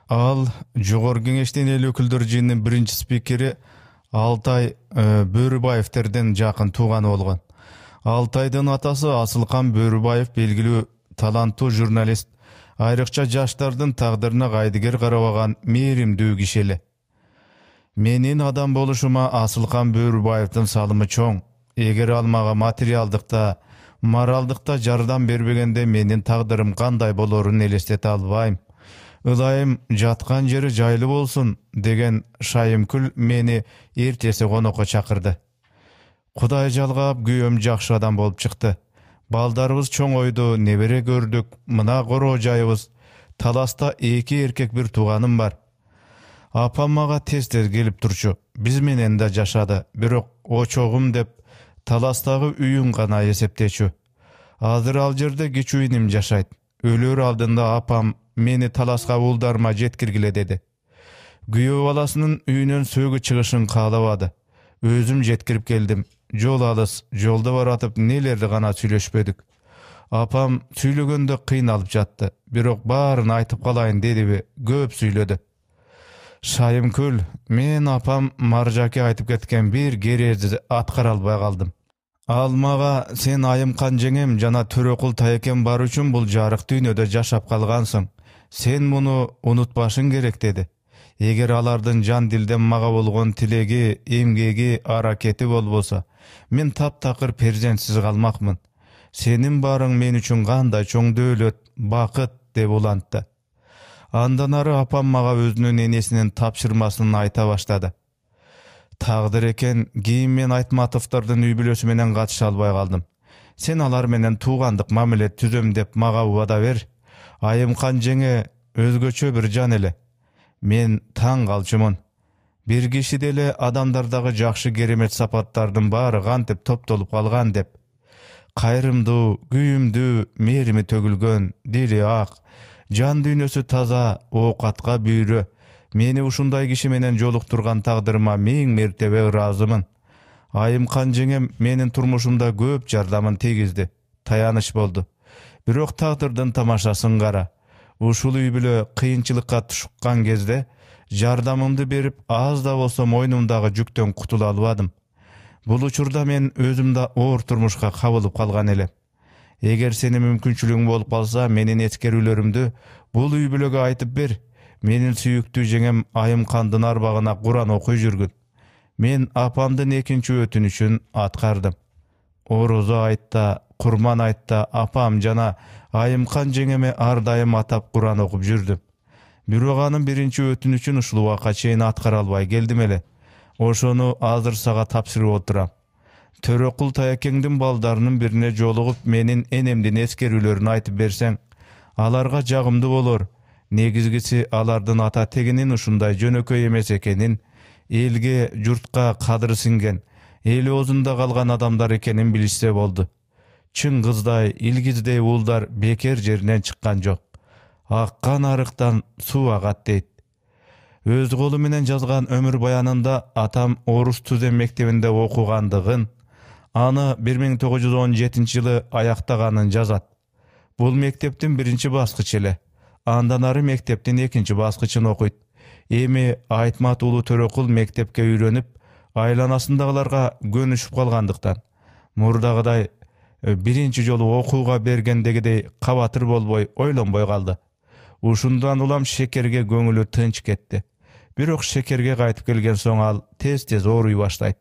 Al Jogorky Geňeşden el öküldürjiniň birinçi spikeri Altay Börübaýewterden jakyn tugany bolgan. Altaýdyn atasy Asylkan Börübaýew belgili talantly jurnalist, aýrykça jaşlardyn tagdyryna gaýdyger garabagan merimdүү kişili. Menin adam boluşuma Asylkan Börübaýewdiň salymy çoň. Eger almaga materialdykda, moraldykda jardam berbegende menin tagdyrym kanday bolaryn elestete albaýym. Idaýym jatkan jeri jaýly bolsun degen Şaýymkül meni ertesi gonokka çakyrdy. Hudaý jalgap güýöm jakşı adam bolup çykdy. Baldarybız çoňoýdy, nebere gördük, mına goro jaýybız. Talasda iki erkek bir tuganım bar. Apam maga tez-tez gelip turçu. Biz menen de jaşady, birok o çoğum dep Talasdagy üýün gana esepdeçü. Hazır al jerde geçüýinim jaşaýt. Ölür aldynda apam meni Talaska uldarma jetkirgile dedi. Güýö balasynyň üýünden söýgü çygyşyn kalabady. Özüm jetkirip geldim. Jol alys, jolda baratyp nelerdi gana süýleşpedik. Apam süýlegende kıynalyp jatdy. Birok baryny aýtyp galaýyn dedibi, köp süýledi. Şaýymkül, men apam Marjaky aýtyp ketken bir gerezi atkara alбай kaldym. Almaga sen Aýymkan jeňem jana Törekul Taýeken bar üçin bul jaryk dünýede jaşap kalgansyň. Sen muny unutbaşyň gerek dedi. Eger alardyn jan dilden maga bolgon tilegi, emgegi, haraketi bolbosa, men taptakır perzentsiz kalmakmyn. Senin baryň men üçin kanday çoň döwlet, bakyt dep ulantdy. Andan ary apam maga özünün enesinin tapşyrmasyny aýta başlady. Tagdyr eken giyin men Aýtmatovdardyn üýbülösü menen gatışa alбай kaldym. Sen alar menen tugandyk mamile tüzüm dep maga wada ber. Aýymkan jeňe özgöçe bir jan ele. Men taň galçymyn. Bir kişi dele adamdardagy jakşı geremet sapatlardyň bary gantip toptolup kalgan dep. Kayrymdy, güýümdi, merimi tögülgön, dili ak, jan dünýösü taza, owkatga büýrü. Meni uşunday kişi menen jolukturgan tagdyryma meň mertebe razymyn. Aýymkan jeňem menin turmuşumda köp jardamyn tegizdi. Taýanyş boldu. Birok tagdyrdyň tamaşasyny gara. Uşul üýbüle kıyınçylykka tuşukkan gezde jardamymdy berip az da bolsa moýnumdagy jükden kutula albadym. Bul uçurda men özümde oor turmuşka kabylyp kalgan elem. Eger seni mümkünçülüğün bolup kalsa menin etkerülerimdi bul üýbülege aýtyp ber. Menin süýüktүү jeňem Aýymkandyn arbagyna Guran okuy jürgün. Men apamdyn ekinçi ötünüşün atkardym. Oroza aýtda, kurman aýtda apam jana Aýymkan jeňeme ardaýym atap Guran okup jürdüm. Birok anyň birinçi ötünüşün uşul waka çeýin atkara alбай geldim ele. Oşonu azır saga tapşyryp oturam. Törekul Taýekendiň baldarynyň birine jolugup menin enemdin eskerülerini aýtyp berseň, alarga jagymdy bolor. Negizgisi alardyn ata teginin uşunday jönököy emes ekenin, elge, jurtka kadry singen, eli ozunda kalgan adamlar ekenin bilişse boldu. Çın kızday, ilgizday uldar beker jerinden çykkan jok. Аккан арыктан суу агат дейт. Өз колу менен жазган өмүр баянында атам Орус Түзем мектебинде окугандыгын, аны 1917-жылы аяктаганын жазат. Бул мектептин биринчи баскычы эле. Андан ары мектептин экинчи баскычын окуйт. Эми Айтмат уулу Төрөкул мектепке үйрөнүп, айланасындагыларга көнүшүп калгандыктан, мурдагыдай биринчи жолу окууга бергендегидей кабатыр болбой, ойлонбой калды. Ушундан улам шекерге көңүлү тынч кетти. Бирок шекерге кайтып келген соң ал тез-тез ооруй баштайт.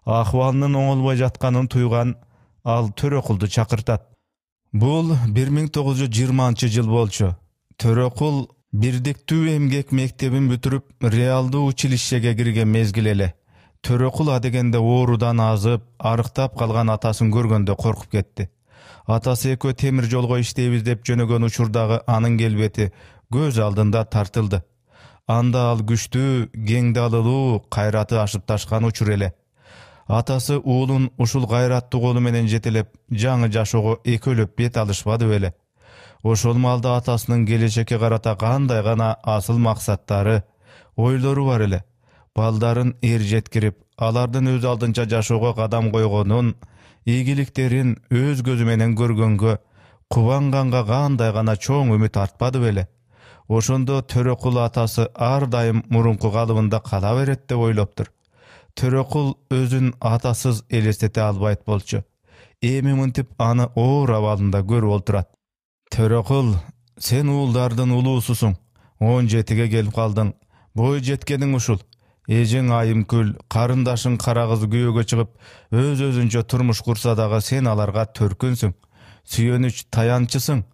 Акыбалынын оңолбой жатканын туйган ал Төрөкулду чакыртат. Бул 1920-жыл болчу. Төрөкул бирдиктүү эмгек мектебин бүтүрүп, реалдуу училищеге кирген мезгил эле. Төрөкул адегенде оорудан азып, арыктап калган атасын көргөндө коркуп кетти. Атасы экөө темир жолго иштейбиз деп жөнөгөн учурдагы анын келбети көз алдында тартылды. Анда ал күчтүү, кеңдалылуу, кайраты ашып ташкан учур эле. Атасы уулун ушул кайраттуу колу менен жетелеп, жаңы жашоого экөөлөп бет алышпады беле. Ошол малда атасынын келечекке карата кандай гана асыл максаттары, ойлору бар эле. Балдарын жеткирип, алардын өз алдынча жашоого кадам койгонун, ийгиликтерин өз көзү менен көргөнгө, кубанганга кандай гана чоң үмүт артпады беле. Ошондо Төрөкул атасы ар дайым мурунку калыбында кала берет деп ойлоптур. Төрөкул өзүн атасыз элестете албайт болчу. Эми мынтип аны оор абалында көрүп олтурат. Төрөкул, сен уулдардын улуусусуң. 17ге келип калдың. Бой жеткениң ушул. Эжең Айымкүл, карындашың кара кыз күйөөгө чыгып, өз-өзүнчө турмуш курса дагы сен аларга төркүнсүң. Сүйөнүч таянчысың.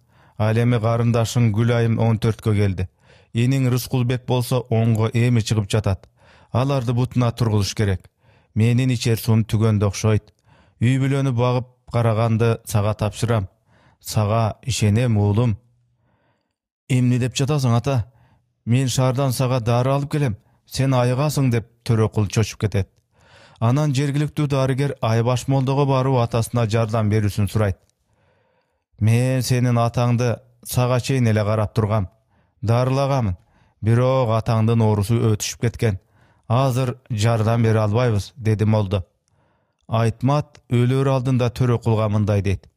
Ал эми карындашың Гүлайым 14кө келди. Иниң Рыскулбек болсо 10го эми чыгып жатат. Аларды бутуна тургузуш керек. Менин ичер суум түгөндө окшойт. Үй бүлөнү багып караганды сага тапшырам. Сага ишенем уулум. Эмне деп жатасың ата? Мен шаардан сага дары алып келем. Сен айыгасың деп Төрөкул чочуп кетет. Анан жергиликтүү дарыгер Айбаш молдого барып атасына жардам берүүсүн сурайт. Мен сенин атаңды сага чейин эле карап тургам. Дарылагамын. Бирок атаңдын оорусу өтүшүп кеткен. Азыр жардам бере албайбыз, деди молдо. Айтмат өлөр алдында Төрөкулга мындай дейт.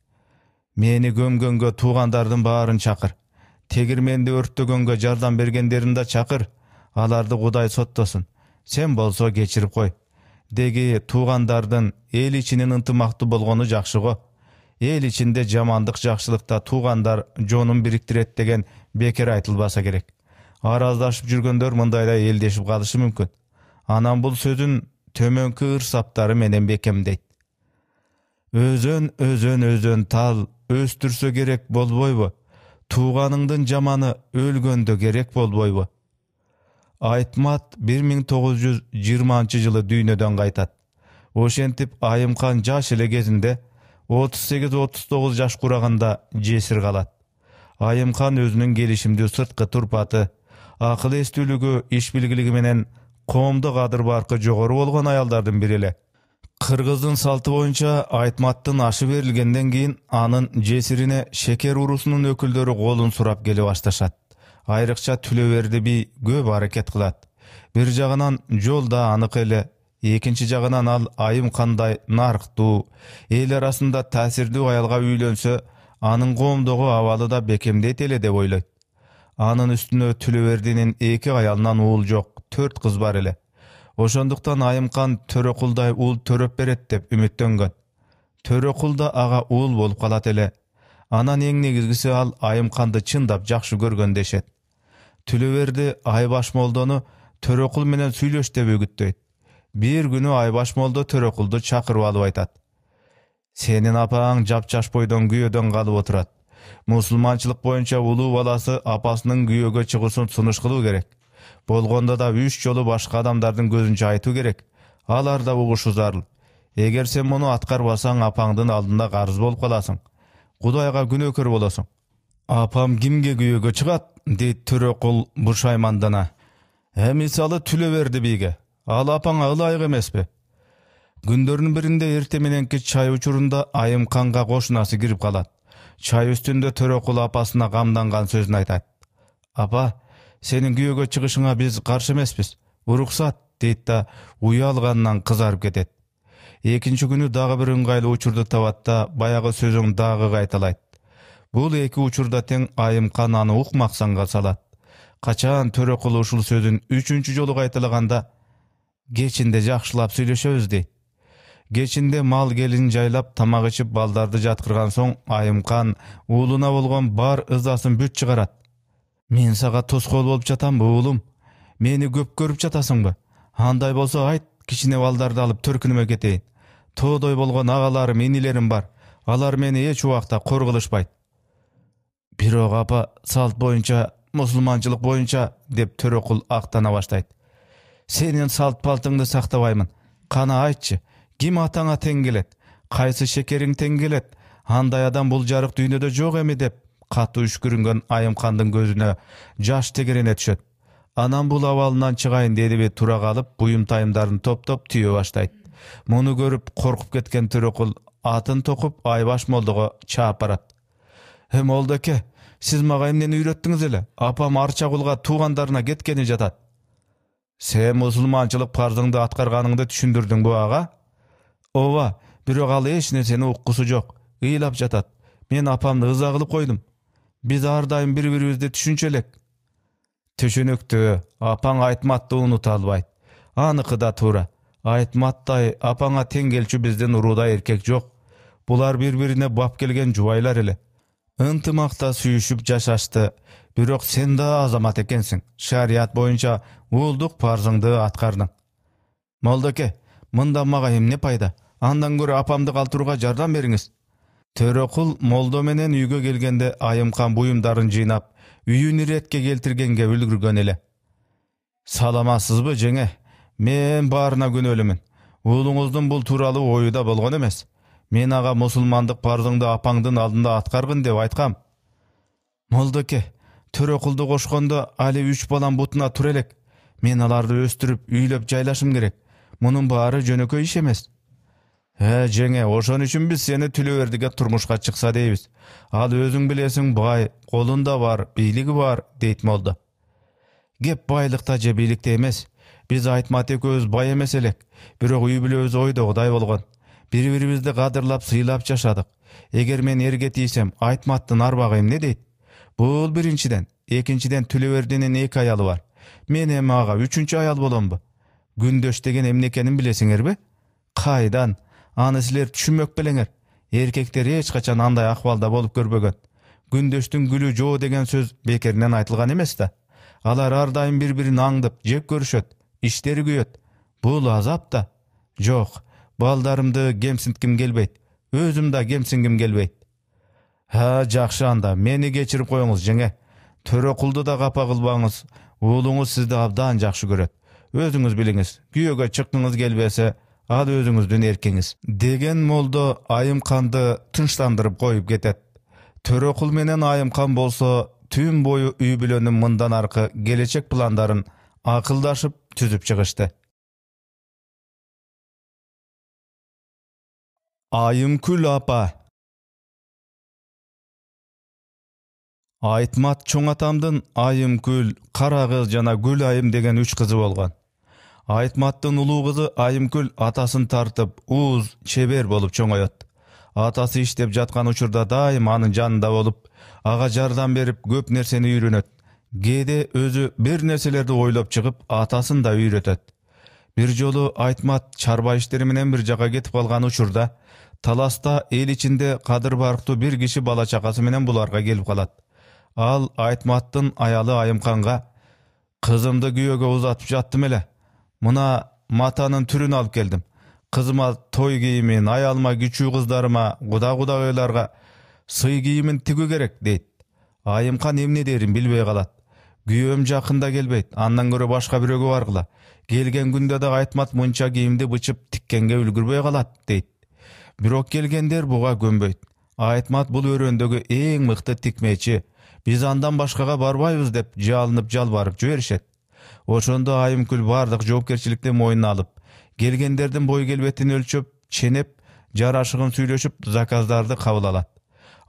Мени көмгөнгө туугандардын баарын чакыр. Тегирменди өрттөгөнгө жардам бергендерин да чакыр. Аларды Кудай соттосун. Сен болсо кечирип кой. Деги туугандардын эл ичинин ынтымактуу болгону жакшы го. Эл ичинде жамандык жакшылыкта туугандар жонун бириктирет деген бекер айтылбаса керек. Араздашып жүргөндөр мындайда элдешип калышы мүмкүн. Анан бул сөзүн төмөнкү ырсаптары менен бекемдейт. Өзөн тал өстүрсө керек болбойбу? Тууганыңдын жаманы өлгөндө керек болбойбу? Айтмат 1920-жылы дүйнөдөн кайтат. Ошентип Айымкан жаш эле кезинде 38-39 жаш кураганда жесир калат. Айымкан өзүнүн келишимдүү сырткы турпаты, акыл эстүүлүгү, иш билгилиги менен коомдук адыр-баркы жогору болгон аялдардын бири эле. Кыргыздын салты боюнча Айтматтын ашы берилгенден кийин анын жесирине шекер урусунун өкүлдөрү колун сурап келе башташат. Айрыкча Түлөберди би көп аракет кылат. Бир жагынан жол да анык эле, экинчи жагынан ал Айымкандай нарктуу, эл арасында таасирдүү аялга үйлөнсө, анын коомдогу абалы да бекемдейт эле деп ойлойт. Анын үстүнө Түлөбердинин 2 аялынан уул жок, 4 кыз бар эле. Ошондуктан Айымкан Төрөкулдай уул төрөп берет деп үмүттөнгөн. Төрөкул да ага уул болуп калат эле. Анан эң негизгиси ал Айымканды чындап жакшы көргөн дешет. Түлөберди Айбаш молдону Төрөкул менен сүйлөш деп үгүттөйт. Бир күнү Айбаш молдо Төрөкулду чакырып алып айтат. Сенин апаң жапчаш бойдон күйөөдөн калып отурат. Мусулманчылык боюнча улуу баласы апасынын күйөөгө чыгуусун сунуш кылуу керек. Болгондо да 3 жолу башка адамдардын көзүнчө айтуу керек. Алар да угушу зарыл. Эгер сен муну аткарбасаң, апаңдын алдында карыз болуп каласың. Кудайга күнөөкөр болосуң. Апам кимге күйөөгө чыгат? Дейт Төрөкул бушаймандана. Мисалы Түлөберди биге. Ал апаңа ылайык эмеспи? Күндөрдүн биринде эрте мененки чай учурунда Айымканга кошунасы кирип калат. Чай үстүндө Төрөкул апасына камданган сөзүн айтат. Apa, senin güyöge çıkışına biz karşı emespиz. Urukсат, deyt da uyalgandan kızarıp ketet. Ekinci günü dagı bir ыңгайлуу учурду табат da баягы sözüň dagı gaytalayt. Bul eki учурda teň Айымкан аны ukmaksanga salat. Kaçan Törekul uşul sözün üçüncü jolu gaytalaganda geçinde jakşylap süýleşebiz deyt. Geçinde mal gelin jaylap tamak içip baldardy jatkırgan soň Айымкан uuluna bolgon bar ızasyn büt çıgarat. Men saga toskol bolup jatam bu uulum. Meni köp görüp jatasyňby? Handay bolsa ayt, kiçine baldardy alyp törkünüme keteyin. Toğdoy bolgon agalarym, inilerim bar. Alar meni hiç wagtda korguluşpayt. Birok apa salt boyunça, musulmançylyk boyunça dep Törekul aktana başlayt. Senin salt paltyňdy saktabaymyn. Kana aytçy, kim ataňa teň gelet? Kaýsy şekeriň teň gelet? Handay adam bul jarık düýnede jok emi dep katı üçkürüngen Айымкандын gözüne jaş tegerene düşet. Anam bul awalынан çıgaýyn dedi we tura galyp buyum taýymdарын toptop tüýe başlayt. Muny görüp korkup ketken Törekul atyn tokup Aybaş moldaga çaap barat. Hem oldake, siz maga emneni üýretdiňiz ele? Apam Arçagulga tuğandaryna getkeni jatat. Sen musulmançylyk parzyňdy atgarganyňdy düşündürdiň bu aga? Owa, birok al hiç nerseni ukkusy jok. Ыйлап жатат. Men apamdy yza kılıp koydum. Biz ardaýym bir-birimizde düşünçelek. Düşünükdi, apaň Aytmatdy unuta albayt. Anyky da tura. Aytmatday apaňa teň gelçi bizden uruda erkek jok. Bular bir-birine bap gelgen juwaýlar ele. Yntymakda süýüşüp jaşaşdy. Birok sen da azamat ekensiň. Şariat boyunça ulduk parzyňdy atgardyň. Moldake, mында maga emne paýda? Andan görä apamdy galtyrууga jardam beriňiz. Törekul moldo menen üýge gelgende Айымкан buyumdарын jynap, üýüni retke geltirgenge ulgurgan ele. Salamasızby jeňe? Men barına könölümün. Uuluňuzdun bul turaly oýu da bolgon emes. Men aga musulmandyk parzyňdy apaňdyn aldynda atgargyn dep aýtkam. Moldake, Törekuldy goşganda ali 3 balan butuna turelek. Men alardy östürüp üýlep jaýlaşym gerek. Munun bary jönököy iş emes. Jeňe, oşon üçin biz seni tüleberdige turmuşga çyksa deýibiz. Al özüň bilesiň bay, golunda bar, beýligi bar, deyt molda. Gep baýlykda je beýlikde emes. Biz Aytmat ekөөbüz bay emes elek. Birok üý bilebиz oýda Hudaý bolgon. Bir-biribizdi gadyrlap, syýlap jaşadyk. Eger men erge tiýsem, Aytmatdyn arbagym ne deyt? Bul birinçiden, ekinçiden Tüleberdinin 2 aýaly bar. Men hem aga 3-nji aýal bolamby? Günдөş degen emne ekeniň bilesiňerbi? Kaýdan? Any sizler düşünmek bileňer. Erkekler hiç kaçan anday ahvalda bolup görmegen. Günдөşdün gülü jo degen söz bekerinden aytılgan emes da. Alar ardaýym bir-birini aňdyp, jek görüşet, işleri güýet. Bul azap da. Jok, baldarymdy gemsintkim gelbeyt. Özüm da gemsingim gelbeyt. Ha, jakşy anda, meni geçirip koýuňuz jeňe. Törekuldy da gapa kılbaňyz. Uuluňuz sizdi abdan jakşy göret. Özüňiz biliňiz. Güýöge çykdyňyz gelbese, al özüňüzden erkeňiz. Degen molda Айымканды tınçlandyryp koýup ketet. Törekul menen Айымкан bolsa tüm boyu üý bilenim mından arky gelecek plandaryn akyldaşyp tüzüp çygyşdy. Айымкүл apa. Aytmat çoň atamdyn Айымкүl, Karagöz jana Gül Ayым degen 3 kızı bolgan. Aytmattın uluu kızı Айымкүl atasyn tartıp, uuz, çeber bolup çoňoýat. Atası işlep jatkan uçurda daýym anın janynda bolup, aga jardam berip köp nerseni üýrenet. Gede özü bir nerselerdi oýlap çykyp, atasyn da üýretet. Bir jolu Aytmat çarba işleri menen bir jaka ketip kalgan uçurda, talasta el içinde kadır barktu bir kişi bala çakası menen bularga gelip kalat. Al Aytmattın ayalı Айымканга, kızımdı güýöge uzatıp jattım ele. Muna matanın türünü alıp geldim. Kızıma toy giyimin, ayalma küçüğü kızlarıma, guda-gudaýlarga sıy giyimin tigi gerek deyt. Айымкан emne derin bilbey kalat. Güýöm jakynda gelbeyt, andan göre başka biröge bargıla. Gelgen günde de Aytmat munça giyimdi bıçıp tikkenge ülgürbey kalat deyt. Birok gelgenler buga gömbeyt. Aytmat bul öröndögü eň mykty tikmeçi. Biz andan başkaga barbaýbız dep jalanyp jalbaryp jüberişet. Oşonda Айымкүl bardyk jogapkerçilikde moýnuna alyp, gelgenlerden boy gelbetini ölçüp, çenep, jaraşygyn süýleşip zakazdardy kabul alat.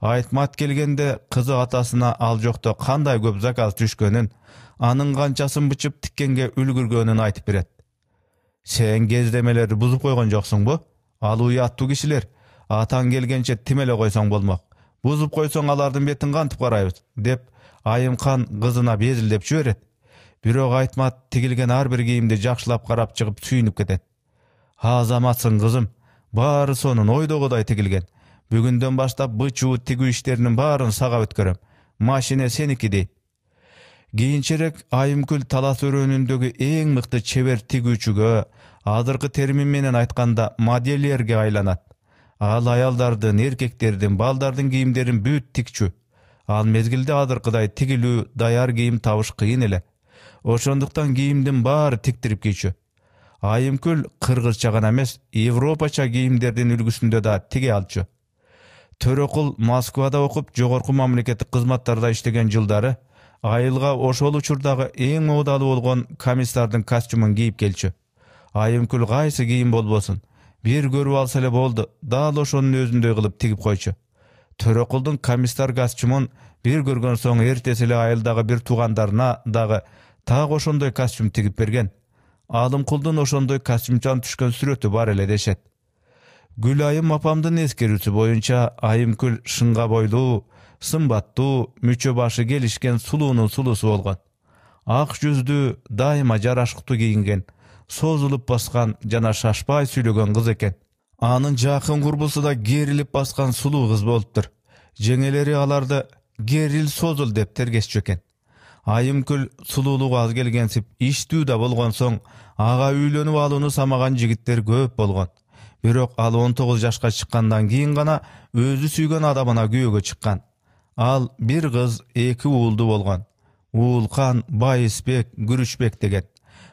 Айтмат келгенде кызы атасына ал жокто кандай көп заказ түшкөнүн, анын канчасын бычып тиккенге үлгүргөнүн айтып берет. Сен кездемелерди бузуп койгон жоксуңбу? Ал уяттуу кишилер. Атаң келгенче тимеле койсоң болмок. Бузуп койсоң алардын бетин кантип карайбыз, деп Айымкан кызына безилдеп жиберет. Бирок Айтмат тигилген ар бир кийимди жакшылап карап чыгып сүйүнүп кетет. Азаматсың кызым, баары сонун ойдогудай тигилген. Бүгүндөн баштап бычуу тигүү иштеринин баарын сага өткөрөм. Машина сеники дейт. Кийинчерээк Айымкүл талас өрөөнүндөгү эң мыкты чебер тигүүчүгө, азыркы термин менен айтканда модельерге айланат. Ал аялдардын, эркектердин, балдардын кийимдерин бүт тикчү. Ал мезгилде азыркыдай тигилүү, даяр кийим табыш кыйын эле. Ошондуктан кийимдин баары тиктирип кийчү. Айымкүл кыргызча гана эмес, европача кийимдердин үлгүсүндө да тиге алчу. Төрөкул Москвада окуп, жогорку мамлекеттик кызматтарда иштеген жылдары айылга ошол учурдагы эң моодалуу болгон комиссардын костюмун кийип келчү. Айымкүл кайсы кийим болбосун, бир көрүп алса эле болду, дал ошонун өзүндөй кылып тигип койчу. Төрөкулдун комиссар костюмун бир көргөн соң эртеси эле айылдагы бир туугандарына дагы так ошондой костюм тигип берген. Алымкулдун ошондой костюмчан түшкөн сүрөтү бар эле дешет. Гүлайым апамдын эскерүүсү боюнча Айымкүл шынга бойлуу, сымбаттуу, мүчө башы келишкен сулуунун сулуусу болгон. Ак жүздүү, дайыма жарашыктуу кийинген, созулуп баскан жана шашпай сүйлөгөн кыз экен. Анын жакын курбусу да керилип баскан сулуу кыз болуптур. Жеңелери аларды керил созул деп тергесчү экен. Айымкүл сулуулугу аз келгенсип, иштүү да болгон соң, ага үйлөнүп алууну самаган жигиттер көп болгон. Бирок ал 19 жашка чыккандан кийин гана өзү сүйгөн адамына күйөөгө чыккан. Ал бир кыз, эки уулду болгон. Уулкан, Байысбек, Күрүчбек деген.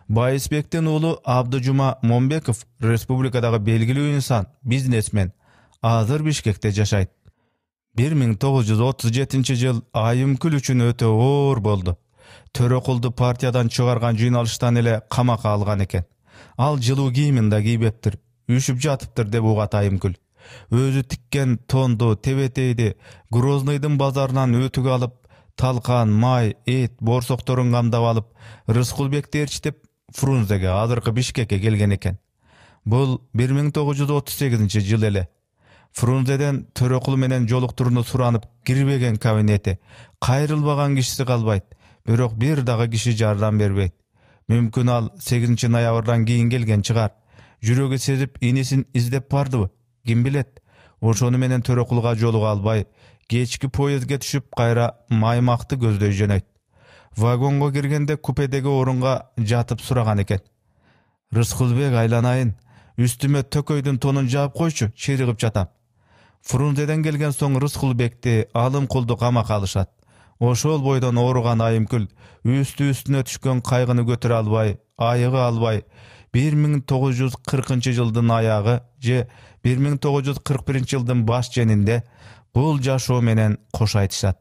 Байысбектин уулу Абдыжума Момбеков республикадагы белгилүү инсан, бизнесмен. Азыр Бишкекте жашайт. 1937 жыл Айымкүл үчүн өтө оор болду. Төрөкулду партиядан чыгарган жыйналыштан эле камакка алган экен. Ал жылуу кийимин да кийбептир, үшүп жатыптыр деп угат Айымкүл. Өзү тиккен тонду, тебетейди Грознойдун базарынан өтүк алып, талкан, май, эт, борсокторун камдап алып, Рыскулбекти ээрчитип Фрунзеге, азыркы Бишкекке келген экен. Бул 1938 жыл эле. Фрунзеден төрөкул менен жолуктурууну суранып кирбеген кабинети, кайрылбаган кишиси калбайт, бирок бир дагы киши жардам бербейт. Мүмкүн ал 8 ноябрдан кийин келген чыгар. Жүрөгү сезип инисин издеп бардыбы? Ким билет? Ошону менен төрөкулга жолуга албай, кечки поездге түшүп кайра Маймакты көздөй жөнөйт. Вагонго киргенде купедеги орунга жатып сураган экен. Рыскулбек, айланайын, үстүмө төкөйдүн тонун жаап койчу, чиригип жатам. Фрунзеден келген соң Рыскулбекти, Алымкулду камакка алышат. Ошол бойдон ооруган Айымкүл үстүнө түшкөн кайгыны көтөрө албай, айыгы албай, 1940 жылдын аягы же 1941 жылдын баш женинде бул жашоо менен кош айтышат.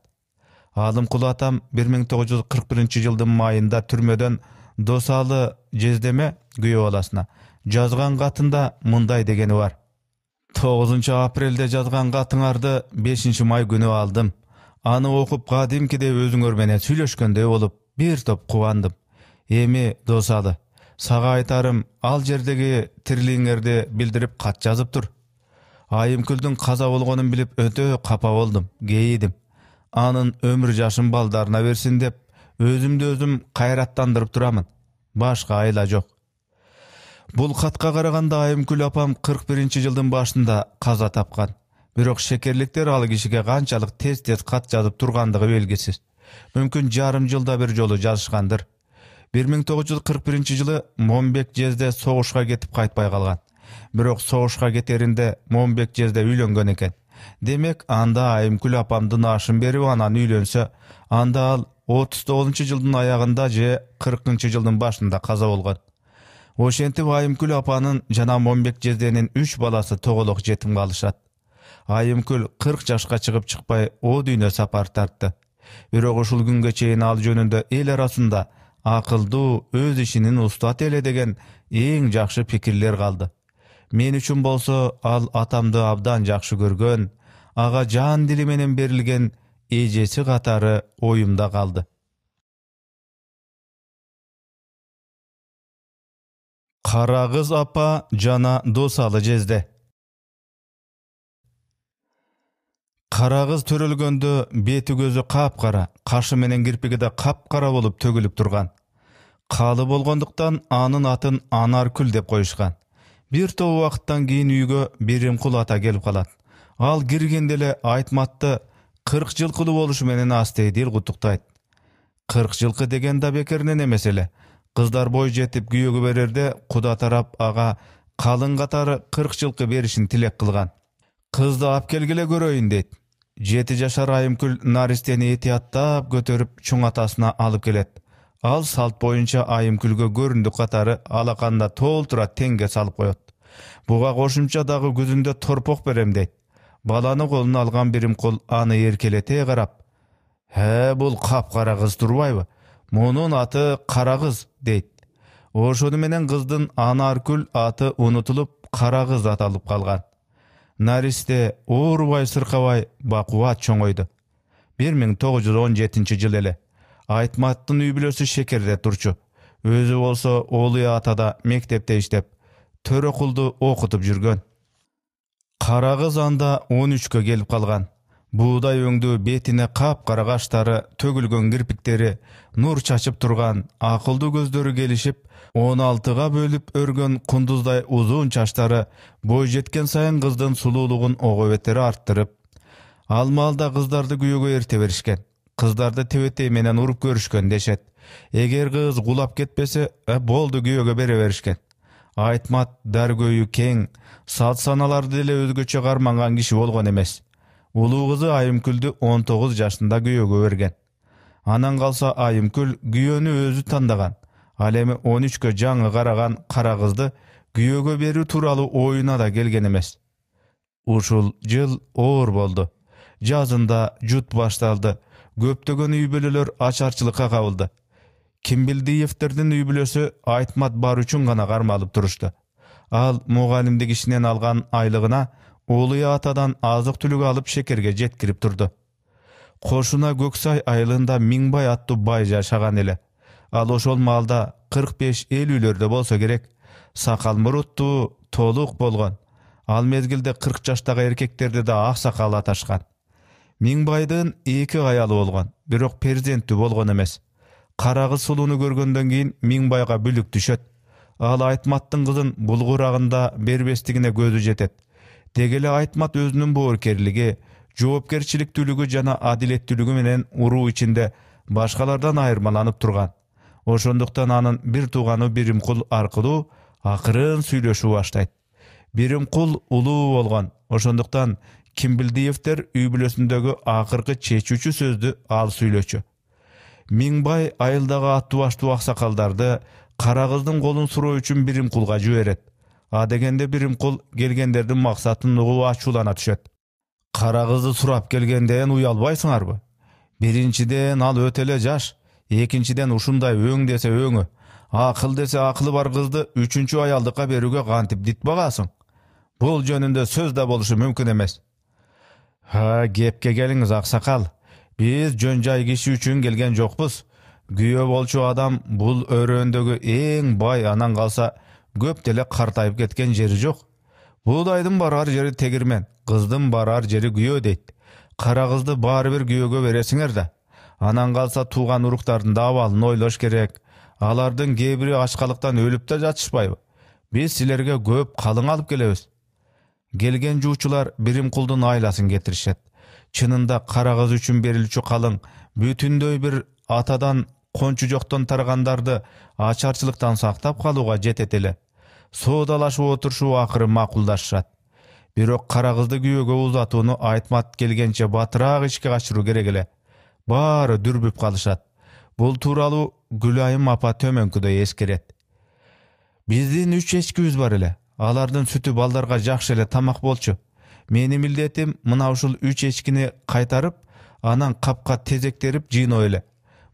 Алымкул атам 1941 жылдын майында түрмөдөн Досалы жездеме күйөө баласына жазган катында мындай дегени бар. 9 апрелде жазган катыңарды 5 май күнү алдым. Аны окуп кадимкиде өзүңөр менен сүйлөшкөндөй болуп, бир топ кубандым. Эми Досалы, сага айтарым, ал жердеги тирилиңерди билдирип кат жазып тур. Айымкүлдүн каза болгонун билип өтө капа болдум, кейидим. Анын өмүр жашын балдарына берсин деп, өзүмдү өзүм кайраттандырып турамын. Башка айла жок. Бул катка караганда Айымкүл апам 41 жылдын башында каза тапкан. Бирок шекерликтер ал кишиге канчалык тез-тез кат жазып тургандыгы белгисиз. Мүмкүн жарым жылда бир жолу жазышкандыр. 1941 жылы Момбек жезде согушка кетип кайтпай калган. Бирок согушка кетеринде Момбек жезде үйлөнгөн экен. Демек, анда Айымкүл апамдын ашын берип анан үйлөнсө, анда ал 39 жылдын аягында же 40 жылдын башында каза болгон. Ошентип Айымкүл апанын жана Момбек жезденин 3 баласы тоголок жетим калышат. Айымкүл 40 жашка чыгып чыкпай о дүйнө сапар тартты. Бирок ушул күнгө чейин ал жөнүндө эл арасында акылдуу, өз ишинин устат эле деген эң жакшы пикирлер калды. Мен үчүн болсо ал атамды абдан жакшы көргөн, aga жан дили менен берилген эжеси катары оюмда калды. Кара кыз апа жана досалы жезде. Кара кыз төрөлгөндө бети көзү капкара, кашы менен кирпиги да капкара болуп төгүлүп турган. Калы болгондуктан анын атын Анаркүл деп коюшкан. Бир топ убакыттан кийин үйгө Биримкул ата келип калат. Ал киргенде эле Айтматты 40 жылкылуу болушу менен астейдил куттуктайт. 40 жылкы деген да бекеринен эмес эле. Кыздар бой жетип күйөөгө берерде Куда тарап ага калың катары 40 жылкы беришин тилек кылган. Кызды ап келгиле көрөйүн дейт. 7 жашар Айымкүл наристени этияттап көтөрүп чуң атасына алып келет. Ал салт боюнча Айымкүлгө көрүндүк катары алаканда толтура теңге салып коет. Буга кошумча дагы күзүндө торпок берем дейт. Баланы колуна алган Биримкул аны эркелете карап: бул капкара кыз турбайбы? Мунун аты Кара кыз" дейт. Ошону менен кыздын Анаркүл аты унутулуп, Кара кыз аталып калган. Наристе оорубай сыркабай бакубат чоңойду. 1917 жыл эле. Айтматтын үй бүлөсү Шекерде турчу. Өзү болсо Олуя атада мектепте иштеп, Төрөкулду окутуп жүргөн. Кара кыз анда 13кө келип калган. Буудай өңдүү бетине капкара каштары, төгүлгөн кирпиктери, нур чачып турган, акылдуу көздөрү келишип, 16га бөлүп өргөн кундуздай узун чачтары бой жеткен сайын кыздын сулуулугун ого-бетер арттырып, ал маалда кыздарды күйөөгө эрте беришкен. Кыздарды тебетей менен уруп көрүшкөн дешет. Эгер кыз кулап кетпесе, болду күйөөгө бере беришкен. Айтмат даргөйү кең, салт саналарды деле өзгөчө карманган киши болгон эмес. Улуу кызы Айымкүлдү 19 жашында күйөөгө берген. Анан калса Айымкүл күйөөнү өзү тандаган. Ал эми 13кө жаңы караган Кара кызды күйөөгө берүү тууралуу оюна да келген эмес. Ушул жыл оор болду. Жазында жут башталды. Көптөгөн үй бүлөлөр ачарчылыкка кабылды. Кимбилдиевтердин үй бүлөсү Айтмат бар үчүн гана кармалып турушту. Ал мугалимдик ишинен алган айлыгына Олуя атадан азык-түлүк алып Шекерге жеткирип турду. Кошуна Көксай айылында Миңбай аттуу бай жашаган эле. Ал ошол маалда 45-50 үйлөрдө болсо керек. Сакал муруттуу, толук болгон. Ал мезгилде 40 жаштагы эркектерди да ак сакал аташкан. Миңбайдын 2 аялы болгон, бирок перзенттүү болгон эмес. Кара кыз сулууну көргөндөн кийин Миңбайга бүлүк түшөт. Ал Айтматтын кызын булгурагында бербестигине көзү жетет. Дегеле Айтмат өзүнүн боорукерлиги, жоопкерчиликтүүлүгү жана адилеттүүлүгү менен уруу ичинде башкалардан айырмаланып турган. Ошондуктан анын бир тууганы Биримкул аркылуу акырын сүйлөшүү баштайт. Биримкул улуу болгон, ошондуктан Кимбилдиевтер үй бүлөсүндөгү акыркы чечүүчү сөздү ал сүйлөчү. Миңбай айылдагы аттуу баштуу аксакалдарды Кара кыздын колун суроо үчүн Биримкулга жиберет. А дегенде Биримкул келгендердин максатын угуп ачуулана түшөт. Кара кызды сурап келгенден уялбайсыңарбы? Биринчиден ал өтө эле жаш, экинчиден ушундай өң десе өңү, акыл десе акылы бар кызды үчүнчү аялдыкка берүүгө кантип дит багасың? Бул жөнүндө сөз да болушу мүмкүн эмес. Кепке келиңиз аксакал. Биз жөн жай киши үчүн келген жокпуз. Күйөө болчу адам бул өрөөндөгү эң бай, анан калса көп деле картайып кеткен жери жок. Буудайдын барар жери тегирмен, кыздын барар жери күйөө дейт. Кара кызды баары бир күйөөгө бересиңер да. Анан калса тууган уруктардын да абалын ойлош керек. Алардын кээ бири ачкалыктан өлүп да жатышпайбы? Биз силерге көп калың алып келебиз. Келген жуучулар Биримкулдун айласын кетиришет. Чынында Кара кыз үчүн берилчү калың бүтүндөй бир атадан кончу жоктон таргандарды ачарчылыктан сактап калууга жетет эле. Соодалашып отурушуу акыры макулдашышат. Бирок Кара кызды күйөөгө узатууну Айтмат келгенче батыраак ишке ашыруу керек эле. Баары дүрбүп калышат. Бул тууралуу Гүлайым апа төмөнкүдөй эскерет. Биздин 3 эчкибиз бар эле. Алардын сүтү балдарга жакшы эле тамак болчу. Менин милдетим мына ушул 3 эчкини кайтарып, анан капка тезектерип жыйноо эле.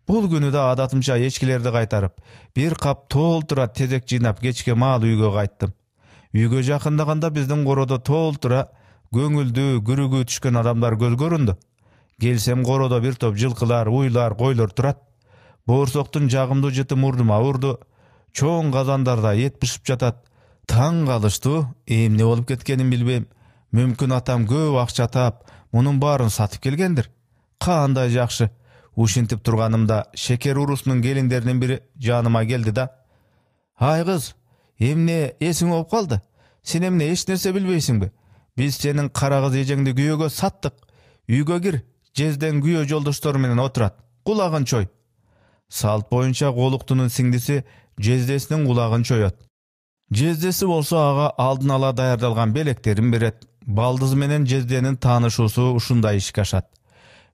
Бул күнү да адатымча эчкилерди кайтарып, бир кап толтура тезек жыйнап кечке маал үйгө кайттым. Үйгө жакындаганда биздин короодо толтура Көңүлдүү, күрүгү түшкөн адамдар көз көрүндү. Келсем короодо бир топ жылкылар, уйлар, койлор турат. Боорсоктун жагымдуу жыты мурдума урду. Чоң казандарда эт бышып жатат. Таң калыштуу, эмне болуп кеткенин билбейм. Мүмкүн атам көп акча таап, мунун баарын сатып келгендир. Кандай жакшы. Ушинтип турганымда шекер урусунун келиндеринин бири жаныма келди да: "Ай кыз, эмне эсиң болуп калды? Сен эмне эч нерсе билбейсиңби? Биз сенин кара кыз эжеңди күйөөгө саттык. Үйгө кир, жезден күйөө жолдоштору менен отурат. Кулагын чой." Салт боюнча колуктунун сиңдиси жездесинин кулагын чоет. Жездеси болсо ага алдын ала даярдалган белектерин берет. Балдызы менен жезденин таанышуусу ушундай ишке ашат.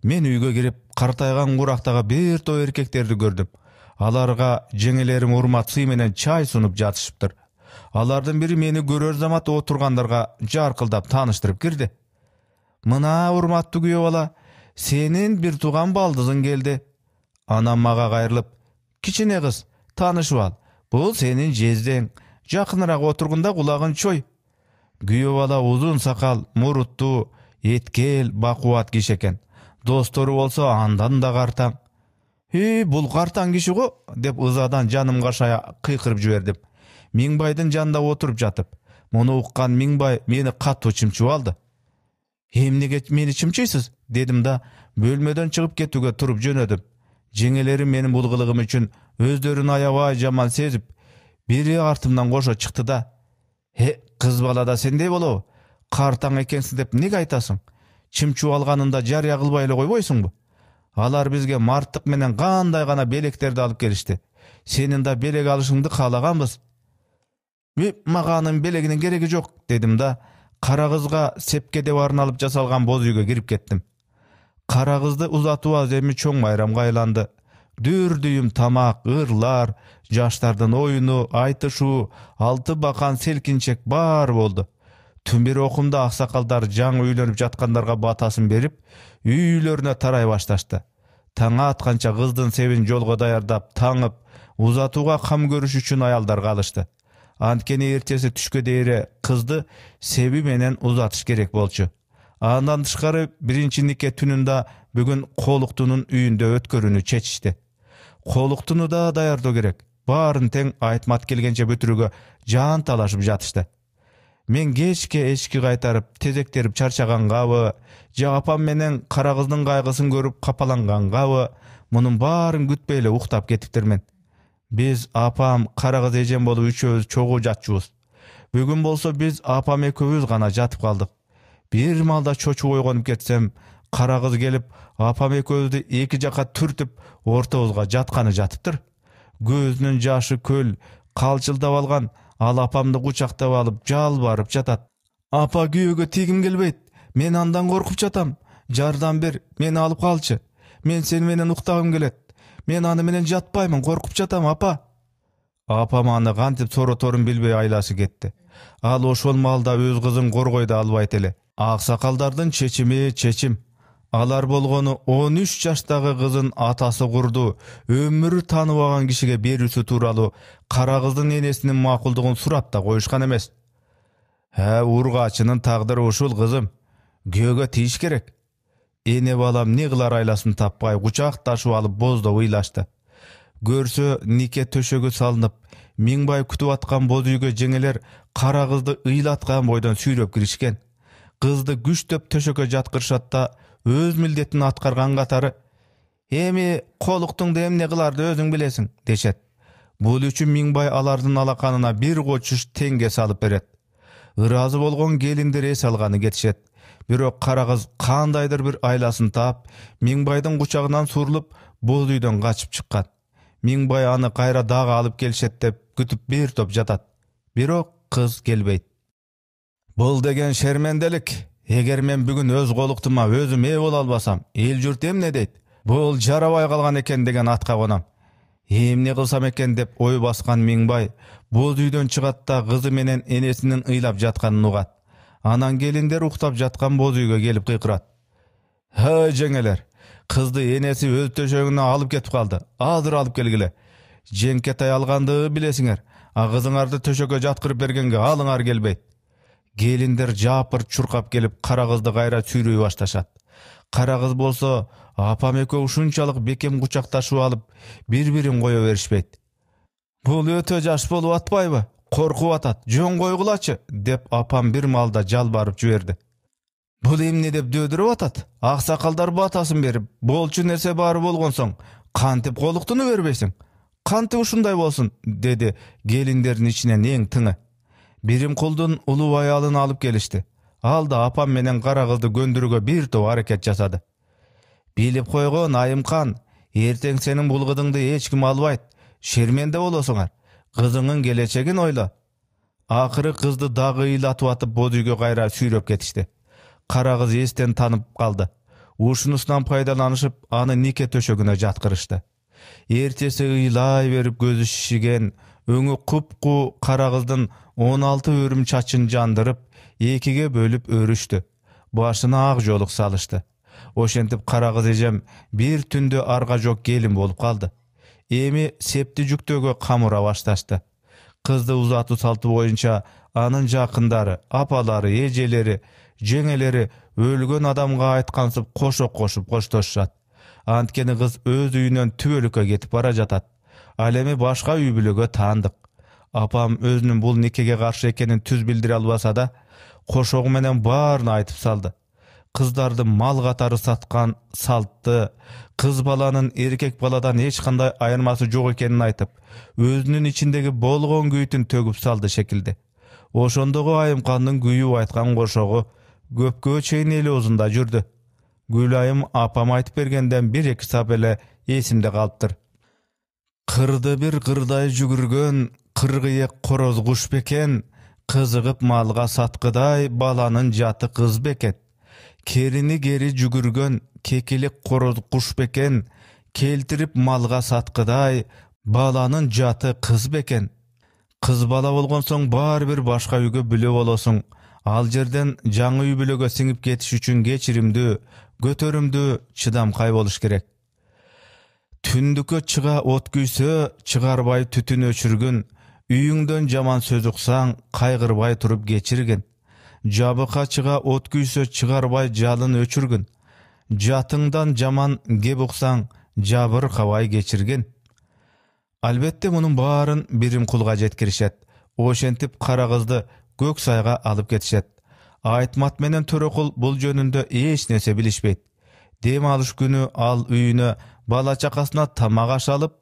Мен үйгө кирип, картайган курактагы бир топ эркектерди көрдүм. Аларга жеңелерим урмат сый менен чай сунуп жатышыптыр. Алардын бири мени көрөр замат отургандарга жаркылдап тааныштырып кирди. "Мына урматтуу күйөө бала, сенин бир тууган балдызың келди." Анам мага кайрылып: "Кичине кыз, таанышып ал. Бул сенин жездең. Жакыныраак отургунда кулагын чой." Күйөө бала узун сакал, муруттуу, эткел, бакубат киши экен. Достору болсо андан да картаң. Бул картаң киши го" деп ызадан жаным кашая кыйкырып жибердим. Миңбайдын жанында отуруп жатып, муну уккан Миңбай мени катуу чымчып алды. "Эмнеге мени чымчыйсыз?" дедим да бөлмөдөн чыгып кетүүгө туруп жөнөдүм. Жеңелерим менин бул кылыгым үчүн өздөрүн аябай жаман сезип, бири артымдан кошо чыкты да: "Кыз бала да сендей болобу? Картаң экенсиң деп неге айтасың? Чымчып алганында жарыя кылбай эле койбойсуңбу? Алар бизге марттык менен кандай гана белектерди алып келишти. Сенин да белек алышыңды каалаганбыз." "Мага анын белегинин кереги жок" дедим да кара кызга сепкеде арналып жасалган боз үйгө кирип кеттим. Кара кызды узатуу аземи чоң майрамга айланды. Дүр-дүйүм тамак, ырлар, жаштардын оюну, айтышуу, алты бакан селкинчек баары болду. Түн бир окумда аксакалдар жаңы үйлөнүп жаткандарга батасын берип, үйлөрүнө тарай башташты. Таң атканча кыздын себин жолго даярдап, таңып, узатууга кам көрүш үчүн аялдар калышты. Анткени эртеси түшкө дейре кызды себи менен узатыш керек болчу. Андан тышкары биринчи нике түнүндө бүгүн колуктунун үйүндө өткөрүүнү чечишти. Колуктуну да даярдоо керек. Баарын тең айтмат келгенче бүтүрүүгө жан талашып жатышты. Мен кечке эшикти кайтарып, тезектерип чарчагангабы, же апам менен кара кыздын кайгысын көрүп капалангангабы, мунун баарын күтпөй эле уктап кетиптирмин. Биз апам, кара кыз эжем болуп үчөөбүз чогуу жатчубуз. Бүгүн болсо биз апам экөөбүз гана жатып калдык. Бир малда чочуп ойгонуп кетсем, кара кыз келип, апам экөөбүздү эки жака түртүп, ортобузга жатканы жатыптыр. Көзүнүн жашы көл, калчылдап алган, ал апамды кучактап алып, жалбарып жатат. "Апа, күйөөгө тийгим келбейт. Мен андан коркуп жатам. Жардам бер, мени алып калчы. Мен сени менен уктагым келет. Мен аны менен жатпаймын, коркуп жатам, апа." Апам аны кантип сороторун билбей айласы кетти. Ал ошол маалда өз кызын коргой да албайт эле. Аксакалдардын чечими чечим. Алар болгону 13 жаштагы кызын атасы курду, өмүрү тааныбаган кишиге берүүсү тууралуу кара кыздын энесинин макулдугун сурап да коюшкан эмес. Ургачынын тагдыры ушул кызым. Күйөөгө тийиш керек. Эне балам не кылар айласын таппай кучакташып алып боздо ыйлашты. Көрсө нике төшөгү салынып, Миңбай күтүп аткан боз үйгө жеңелер кара кызды ыйлаткан бойдон сүйрөп киришкен. Кызды күчтөп төшөккө жаткырышат да өз милдетин аткарган катары "Эми колуктуңду эмне кыларды өзүң билесиң" дешет. Бул үчүн Миңбай алардын алаканына бир кочуш теңге салып берет. Ыраазы болгон келиндер эс алганы кетишет. Бирок кара кыз кандайдыр бир айласын таап, Миңбайдын кучагынан сурулуп, боз үйдөн качып чыккан. Миңбай аны кайра дагы алып келишет деп күтүп бир топ жатат. Бирок кыз келбейт. Бул деген шерменделик. Эгер мен бүгүн өз колуктума өзүм ээ боло албасам, эл журт эмне дейт? Бул жарабай калган экен деген атка конам. Эмне кылсам экен деп ой баскан Миңбай боз үйдөн чыгат да кызы менен энесинин ыйлап жатканын угат. Анан келиндер уктап жаткан боз үйгө келип кыйкырат. "Эй жеңелер, кызды энеси өз төшөгүнө алып кетип калды. Азыр алып келгиле. Жеңкетай алганды билесиңер. А кызыңарды төшөккө жаткырып бергенге алыңар келбейт. Gelиндер жапыр чуркап келип кара кызды кайра сүйрөй башташат. Кара кыз болсо апам экөө ушунчалык бекем кучакташып алып, бири-бирин кое беришпейт. Бул өтө жаш болуп атпайбы? Коркуп атат. Жөн койгулачы деп апам бир маалда жалбарып жиберди. Бул эмне деп дөдүрүп атат? Аксакалдар батасын берип, болчу нерсе баары болгон соң кантип колуктуну бербейсиң? Кантип ушундай болсун? Деди келиндердин ичинен эң тыңы. Биримкулдун улуу аялын алып келишти. Ал да апам менен кара кызды көндүрүүгө бир топ аракет жасады. Билип койгон Айымкан, эртең сенин бул кызыңды эч ким албайт. Шерменде болосуңар. Кызыңын келечегин ойло. Акыры кызды дагы ыйлатып атып боз үйгө кайра сүйрөп кетишти. Кара кыз эстен танып калды. Ушунусунан пайдаланышып, аны нике төшөгүнө жаткырышты. Эртеси ыйлай берип көзү шишиген, өңү купку кара кыздын 16 өрүм чачын жандырып, экиге бөлүп өрүштү. Башына ак жолук салышты. Ошентип кара кыз эжем бир түндө арга жок келин болуп калды. Эми септи жүктөөгө камыра башташты. Кызды узатуу салты боюнча анын жакындары, апалары, эжелери, жеңелери өлгөн адамга айткансып кошок кошуп коштошушат. Анткени кыз өз үйүнөн түбөлүккө кетип бара жатат. Ал эми башка үй бүлөгө таандык. Апам өзүнүн бул никеге каршы экенин түз билдире албаса да, кошогу менен баарын айтып салды. Кыздарды мал катары саткан салтты, кыз баланын эркек баладан эч кандай айырмасы жок экенин айтып, өзүнүн ичиндеги болгон күйүтүн төгүп салды шекилди. Ошондогу Айымкандын күйүп айткан кошогу көпкө чейин эл оозунда жүрдү. Гүлайым апам айтып бергенден 1-2 сап эле эсимде калыптыр. Кырды бир кырдай жүгүргөн, кыргыйек короз куш бекен, кызыгып малга саткыдай баланын жаты кыз бекет. Керини кери жүгүргөн, кекилик короз куш бекен, келтирип малга саткыдай баланын жаты кыз бекен. Кыз бала болгон соң баары бир башка үйгө бүлө болосуң. Ал жерден жаңы үй бүлөгө сиңип кетиш үчүн кечиримдүү, көтөрүмдүү, чыдамкай болуш керек. Түндүккө чыга от күйсө, чыгарбай түтүн өчүргүн, үйүңдөн жаман сөз уксаң, кайгырбай туруп кечиргин. Жабыка чыга от күйсө, чыгарбай жалын өчүргүн. Жатыңдан жаман кеп уксаң, жабыркабай кечиргин. Албетте мунун баарын Биримкулга жеткиришет. Ошентип кара кызды көк сайга алып кетишет. Айтмат менен Төрөкул бул жөнүндө эч нерсе билишпейт. Дем алыш күнү ал үйүнө бала чакасына тамак аш алып,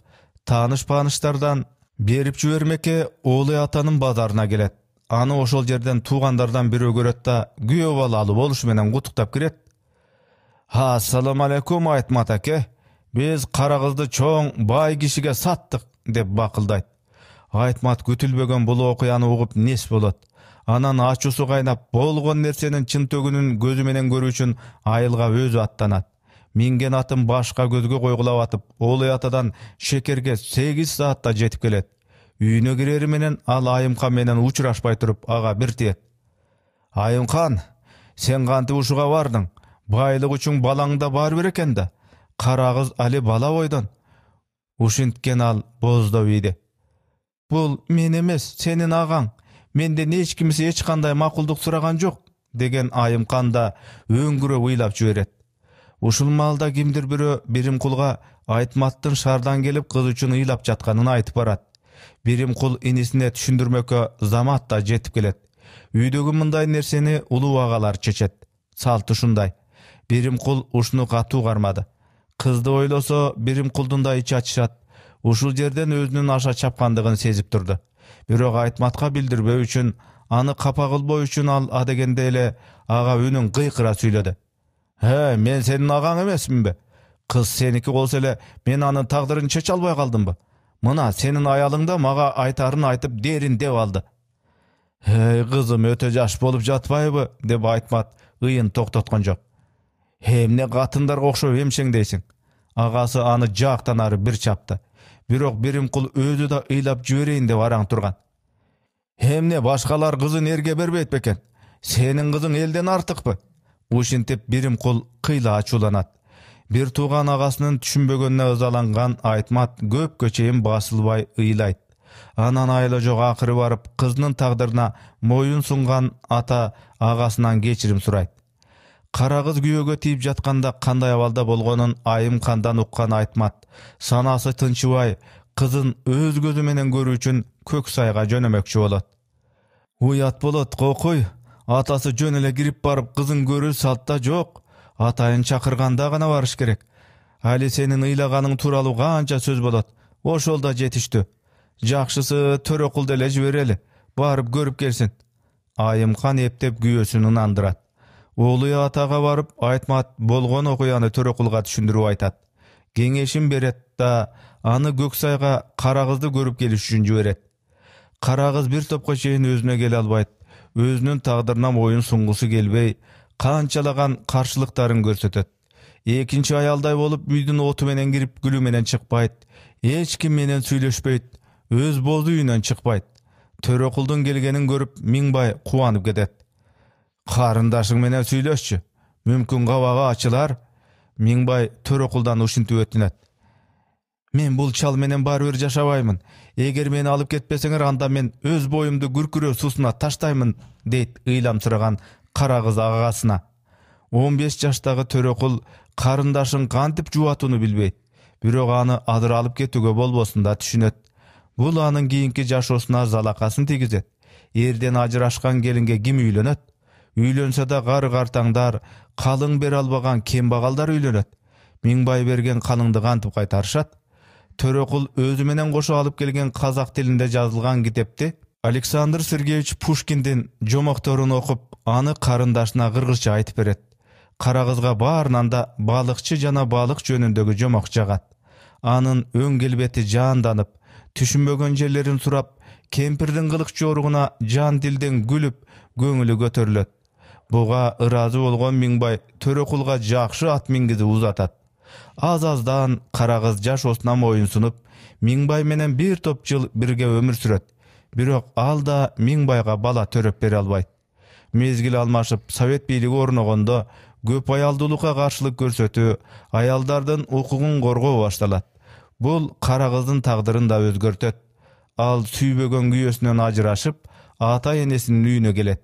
тааныш-пааныштардан берип жибермекке Оолай атанын базарына келет. Аны ошол жерден туугандардан бирөө көрөт да, күйөө балалуу болушу менен куттуктап кирет. Ассаламу алейкум Айтмат аке. Биз кара кызды чоң бай кишиге саттык деп бакылдайт. Айтмат күтүлбөгөн бул окуяны угуп нес болот. Анан ачуусу кайнап, болгон нерсенин чын төгүнүн көзү менен көрүү үчүн айылга өзү аттанат. Минген атын башка көзгө койгулап атып, Оолай атадан шекерге 8 саатта жетип келет. Үйүнө кирери менен ал Айымкан менен учурашпай туруп ага бир тиет. Айымкан, сен кантип ушуга бардың? Байлык үчүн балаңда бар бир экен да. Кара кыз али бала бойдон. Ушинткен ал боздоп ийди. Бул мен эмес, сенин агаң. Менден эч кимиси эч кандай макулдук сураган жок, деген Айымкан да өңгүрөп ыйлап жиберет. Ушул маалда кимдир бирөө Биримкулга Айтматтын шаардан келип кыз үчүн ыйлап жатканын айтып барат. Биримкул инисине түшүндүрмөккө замат да жетип келет. Үйдөгү мындай нерсени улуу агалар чечет. Салт ушундай. Биримкул ушуну катуу кармады. Кызды ойлосо Биримкулдун да ичи ачышат. Ушул жерден өзүнүн аша чапкандыгын сезип турду. Бирок Айтматка билдирбөө үчүн, аны капа кылбоо үчүн ал адегенде эле ага үнүн кыйкыра сүйлөдү. Мен сенин агаң эмесминби? Кыз сеники болсо эле мен анын тагдырын чече албай калдымбы? Мына сенин аялың да мага айтарын айтып дерин деп алды. Кызым өтө жаш болуп жатпайбы? Деп Айтмат ыйын токтоткон жок. Эмне катындарга окшоп эмшеңдейсиң? Агасы аны жактан ары бир чапты. Бирок Биримкул өзү да ыйлап жиберейин деп араң турган. Эмне башкалар кызын эрге бербейт бекен? Сенин кызың элден артыкпы? Ушинтип Биримкул кыйла ачууланат. Бир тууган агасынын түшүнбөгөнүнө ызаланган Айтмат көпкө чейин басылбай ыйлайт. Анан айла жок акыры барып кызынын тагдырына моюн сунган ата агасынан кечирим сурайт. Кара кыз күйөөгө тийип жатканда кандай абалда болгонун айым кандан уккан Айтмат санасы тынчыбай кызын өз көзү менен көрүү үчүн көк сайга жөнөмөкчү болот. Уят болот, кокуй. Атасы жөн эле кирип барып кызын көрүү салтта жок. Атайын чакырганда гана барыш керек. Али сенин ыйлаганың тууралуу канча сөз болот. Ошол да жетиштүү. Жакшысы Төрөкул деле жиберели. Барып көрүп келсин. Айымкан эптеп күйөөсүн ынандырат. Оолу атага барып Айтмат болгон окуяны Төрөкулга түшүндүрүп айтат. Кеңешин берет да аны Көксайга кара кызды көрүп келиш үчүн жиберет. Кара кыз бир топко чейин өзүнө келе албайт. Өзүнүн тагдырына моюн сунгусу келбей, канчалаган каршылыктарын көрсөтөт. Экинчи аялдай болуп үйдүн оту менен кирип гүлү менен чыкпайт. Эч ким менен сүйлөшпөйт. Өз бозу үйүнөн чыкпайт. Төрөкулдун келгенин көрүп Миңбай кубанып кетет. Карындашың менен сүйлөшчү. Мүмкүн кабагы ачылар. Миңбай Төрөкулдан ушинтип өтүнөт. Мен бул чал менен баары бир жашабаймын. Эгер мени алып кетпесеңер, анда мен өз боюмду күркүрөө суусуна таштаймын, дейт ыйламсыраган кара кыз агасына. 15 жаштагы Төрөкул карындашын кантип жубатууну билбейт. Бирок аны адыр алып кетүүгө болбосун да түшүнөт. Бул анын кийинки жашоосуна залакасын тийгизет. Эрден ажырашкан келинге ким үйлөнөт? Үйлөнсө да картаңдар, калың бере албаган кембагалдар үйлөнөт. Миңбай берген калыңды кантип кайтарышат? Төрөкул өзү менен кошо алып келген казак тилинде жазылган китепти Александр Сергеевич Пушкиндин жомокторун окуп, аны карындашына кыргызча айтып берет. Кара кызга баарынан да балыкчы жана балык жөнүндөгү жомок жагат. Анын өң келбети жанданып, түшүнбөгөн жерлерин сурап, кемпирдин кылык жоругуна жан дилден күлүп, көңүлү көтөрүлөт. Буга ыраазы болгон Миңбай Төрөкулга жакшы ат мингизип узатат. Аз-аздан кара кыз жашоосуна моюн сунуп, Миңбай менен бир топ жыл бирге өмүр сүрөт. Бирок ал да Миңбайга бала төрөп бере албайт. Мезгил алмашып, совет бийлиги орногондо көп аялдуулукка каршылык көрсөтүү, аялдардын укугун коргоо башталат. Бул кара кыздын тагдырын да өзгөртөт. Ал сүйбөгөн күйөөсүнөн ажырашып, ата энесинин үйүнө келет.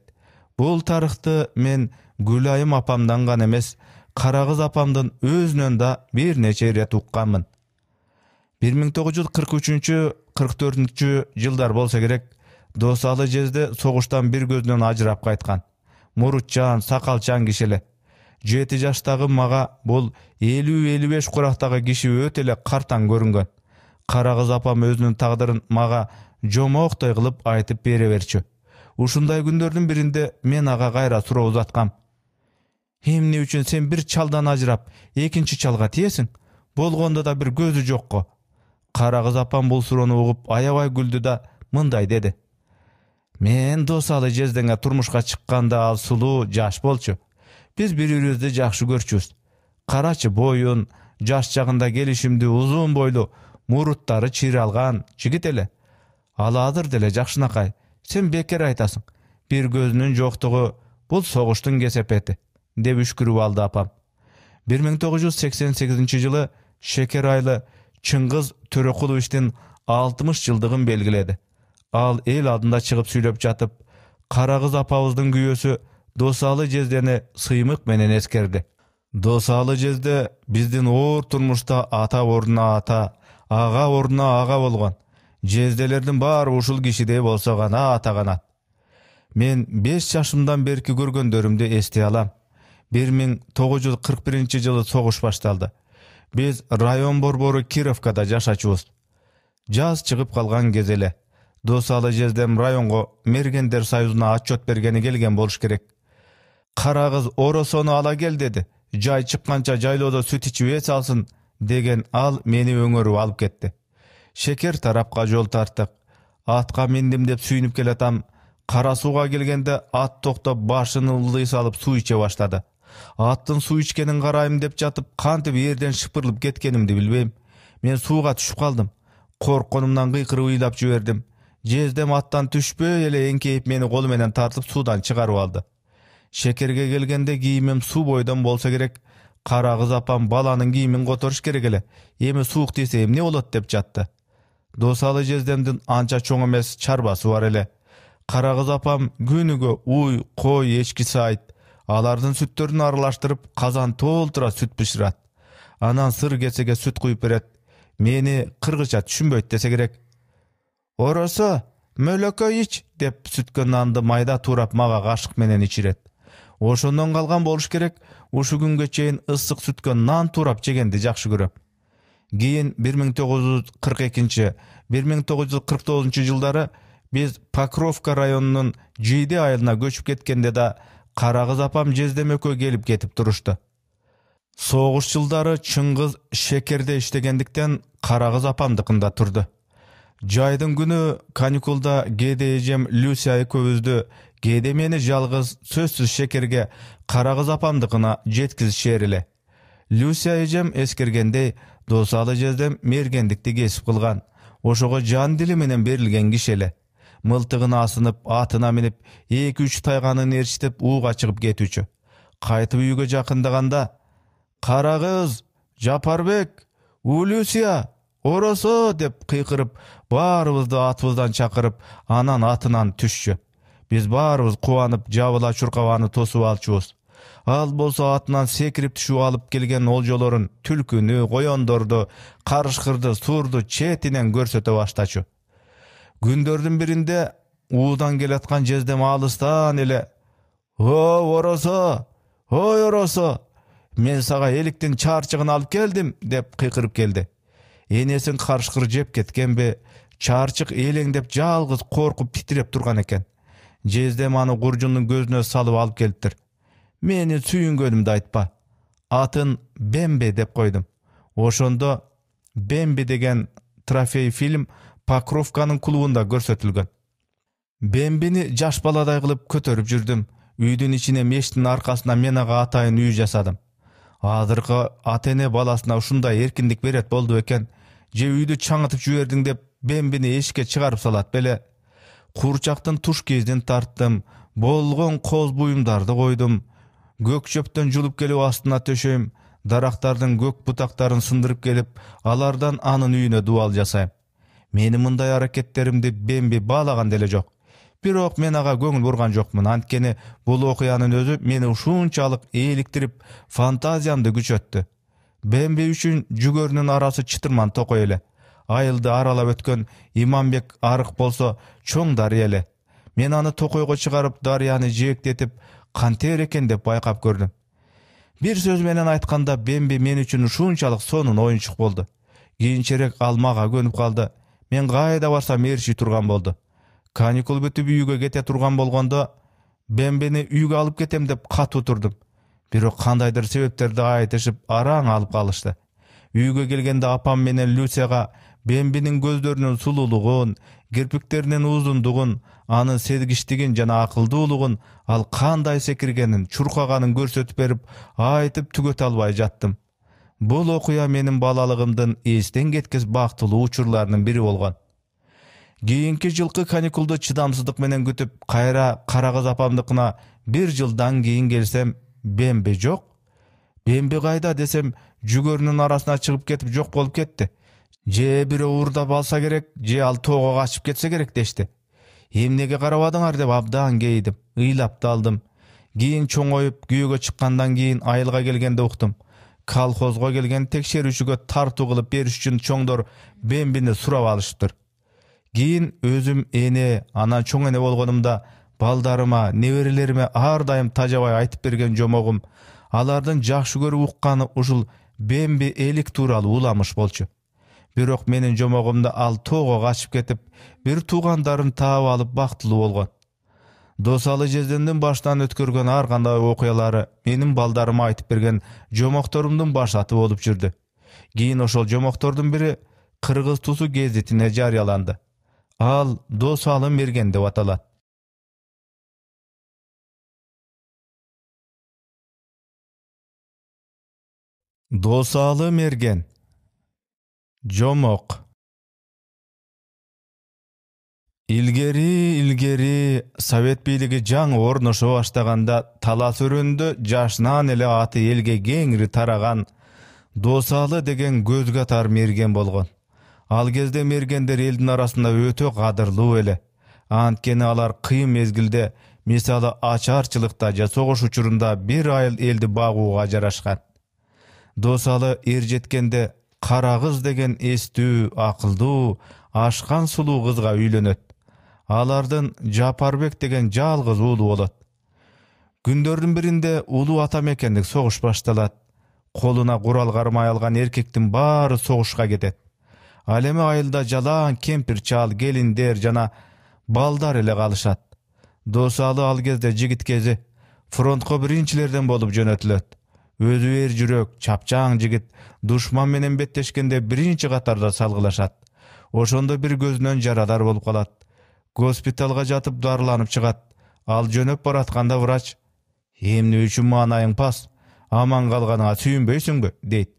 Бул тарыхты мен Гүлайым апамдан гана эмес, кара кыз апамдын өзүнөн да бир нече ирет укканмын. 1943-44 жылдар болсо керек, Досалы жезде согуштан бир көзүнөн ажырап кайткан. Мурутчан, сакалчан киши эле. 7 жаштагы мага бул 50-55 курактагы киши өтө эле картаң көрүнгөн. Кара кыз апам өзүнүн тагдырын мага жомоктой кылып айтып бере берчү. Ушундай күндөрдүн биринде мен ага кайра суроо узаткам. Эмне үчүн сен бир чалдан ажырап, экинчи чалга тиесиң? Болгондо да бир көзү жокко. Кара кыз апам бул суроону угуп аябай күлдү да мындай деди. Мен Досалы жездеңе турмушка чыкканда ал сулуу, жаш болчу. Биз бири-бирибизди жакшы көрчүбүз. Карачы боюн, жаш чагында келишимдүү, узун бойлуу, муруттары чыйралган жигит эле. Ал азыр деле жакшынакай. Сен бекер айтасың. Бир көзүнүн жоктугу бул согуштун кесепети, деп үшкүрүп алды апам. 1988 жылы Шекер айлы Чыңгыз Төрөкуловичтин 60 жылдыгын белгиледи. Ал эл алдында чыгып сүйлөп жатып, кара кыз апабыздын күйөөсү Досалы жездени сыймык менен эскерди. Досалы жезде биздин оор турмушта ата ордуна ата, ага ордуна ага болгон. Жезделердин баары ушул кишидей болсо гана атаганат. Мен 5 жашымдан берки көргөндөрүмдү эстей алам. 1941 жылы согуш башталды. Биз район борбору Кировкада жашачубуз. Жаз чыгып калган кез эле. Досалы жездем районго Мергендер союзуна отчет бергени келген болуш керек. Кара кыз оросону ала кел деди. Жай чыкканча жайлоодо сүт ичип эс алсын деген ал мени өңөрүп алып кетти. Шекер тарапка жол тарттык. Атка миндим деп сүйүнүп келатам. Кара сууга келгенде ат токтоп башын ылдый салып суу иче баштады. Аттын суу ичкенин карайм деп жатып, кантип жерден шыпырылып кеткенимди билбейм. Мен сууга түшүп калдым. Коркконумдан кыйкырып ыйлап жибердим. Жездем аттан түшпөй эле эңкейип мени колу менен тартып суудан чыгарып алды. Шекерге келгенде кийимим суу бойдон болсо керек. Кара кыз апам баланын кийимин которуш керек эле. Эми суук тийсе эмне болот деп жатты. Досалы жездемдин анча чоң эмес чарбасы бар эле. Кара кыз апам күнүгө уй, кой, эчки сайт, алардын сүттөрүн аралаштырып казан толтура сүт бышырат. Анан сыр кесеге сүт куюп берет. Мени кыргызча түшүнбөйт десе керек. Оросо, мөлөкө ич деп сүткө нанды майда турап мага кашык менен ичирет. Ошондон калган болуш керек, ушу күнгө чейин ысык сүткө нан турап жегенди жакшы көрөм. Кийин 1942-1949 жылдары биз Покровка районунун Жийди айылына көчүп кеткенде да кара кыз апам жездем экөө келип кетип турушту. Согуш жылдары Чыңгыз Шекерде иштегендиктен кара кыз апамдыкында турду. Жайдын күнү каникулда кээде эжем Люся экөөбүздү, кээде мени жалгыз сөзсүз Шекерге кара кыз апамдыкына жеткизишер эле. Люся эжем эскергендей, Досалы жездем мергендикти кесип кылган. Ошого жан дили менен берилген киши эле. Мылтыгына асынып, атына минип, 2-3 тайганын ээрчитип ууга чыгып кетүүчү. Кайтып үйгө жакындаганда, кара кыз, Жапарбек, Люся, Оросо деп кыйкырып, баарыбызды атыбыздан чакырып, анан атынан түшчү. Биз баарыбыз кубанып, жабыла чуркабаны тосуп алчубуз. Ал болсо атынан секирип түшүп алып келген олжолорун, түлкүнү, коёндорду, карышкырды, сурду четинен көрсөтө баштачу. Күндөрдүн биринде уудан келаткан жездем алыстан эле: "О, Оросо! Ой, Оросо! Мен сага эликтин чаарчыгын алып келдим" деп кыйкырып келди. Энесин карышкыр жеп кеткенби, чаарчык элеңдеп жалгыз коркуп титиреп турган экен. Жездем аны куржундун көзүнө салып алып келиптир. Мени сүйүнгөнүмдү айтпа. Атын Бембе деп койдум. Ошондо Бембе деген трофей фильм Покровканын клубунда көрсөтүлгөн. Бембени жаш баладай кылып көтөрүп жүрдүм. Үйдүн ичине мештин аркасына мен ага атайын үй жасадым. Азыркы ата-эне баласына ушундай эркиндик берет болду экен. Же үйдү чаңытып жибердиң деп Бембени эшикке чыгарып салат беле. Курчактын туш кезин тарттым, болгон коз буюмдарды койдум. Көк чөптөн жулуп келип астына төшөйм, дарактардын көк бутактарын сындырып келип, алардан анын үйүнө дубал жасайм. Менин мындай аракеттеримди Бемби баалаган деле жок. Бирок мен ага көңүл бурган жокмун. Анткени бул окуянын өзү мени ушунчалык ээликтирип, фантазиямды күчөттү. Бемби үчүн жүгөрүнүн арасы чытырман токой эле. Айылды аралап өткөн Иманбек арык болсо чоң дарыя эле. Мен аны токойго чыгарып, дарыяны жээктетип, кантер экен деп байкап көрдүм. Бир сөз менен айтканда, Бемби мен үчүн ушунчалык сонун оюнчук болду. Кийинчерээк ал мага көнүп калды. Мен кайда барсам ээрчи турган болду. Каникул бүтүп үйгө кете турган болгондо, Бембени үйгө алып кетем деп катуу турдум. Бирок кандайдыр себептерди айтышып, араң алып калышты. Үйгө келгенде апам менен Люсяга Бембинин көздөрүнүн сулуулугун, кирпиктеринин узундугун, анын сезгичтигин жана акылдуулугун, ал кандай секиргенин, чуркаганын көрсөтүп берип, айтып түгөтө албай жаттым. Бул окуя менин балалыгымдын эстен кеткис бактылуу учурларынын бири болгон. Кийинки жылкы каникулду чыдамсыздык менен күтүп, кайра кара кыз апамдыкына 1 жылдан кийин келсем, Бемби жок. Бемби кайда десем, жүгөрүнүн арасына чыгып кетип жок болуп кетти. Же бирөө уурдап алса керек, же ал тоого качып кетсе керек дешти. Эмнеге карабадыңар деп абдан кейдим, ыйлап далдым. Кийин чоңоюп, күйөөгө чыккандан кийин айылга келгенде уктум. Колхозго келген текшерүүчүгө тартуу кылып бериш үчүн чоңдор Бембини сурап алышыптыр. Кийин өзүм эне, анан чоң эне болгонумда балдарыма, неберелериме ар дайым тажабай айтып берген жомогум, алардын жакшы көрүп укканы ушул Бемби элик тууралуу уламыш болчу. Бирок менин жомогумда ал тоого качып кетип, бир туугандарын таап алып бактылуу болгон. Досалы жездемдин баштан өткөргөн ар кандай окуялары менин балдарыма айтып берген жомокторумдун башаты болуп жүрдү. Кийин ошол жомоктордун бири Кыргыз Тусу гезитине жарыяланды. Ал Досалы мерген деп аталат. Досалы мерген. Жомок. Илгери Совет бийлиги жаңы орношо баштаганда талас өрөөндө жашынан эле аты элге кеңири тараган Досалы деген көзгө тар мерген болгон. Ал кезде мергендер элдин арасында өтө кадырлуу эле. Анткени алар кыйын мезгилде, мисалы ачарчылыкта же согуш учурунда бир айыл элди багууга жарашкан. Досалы эр жеткенде кара кыз деген эстүү, акылдуу, ашкан сулуу кызга үйлөнөт. Алардын Жапарбек деген жалгыз уулу болот. Күндөрдүн биринде улуу ата мекендик согуш башталат. Колуна курал кармай алган эркектин баары согушка кетет. Ал эми айылда жалаан кемпир чал, келиндер жана балдар эле калышат. Досалы ал кезде жигит кези фронтко биринчилерден болуп жөнөтүлөт. Өзү эр жүрөк, чапчаң жигит душман менен беттешкенде биринчи катарда салгылашат. Ошондо бир көзүнөн жарадар болуп калат. Госпиталга жатып дарыланып чыгат. Ал жөнөп баратканда врач: "Эмне үчүн маанайың пас? Аман калганыңа сүйүнбөйсүңбү?" дейт.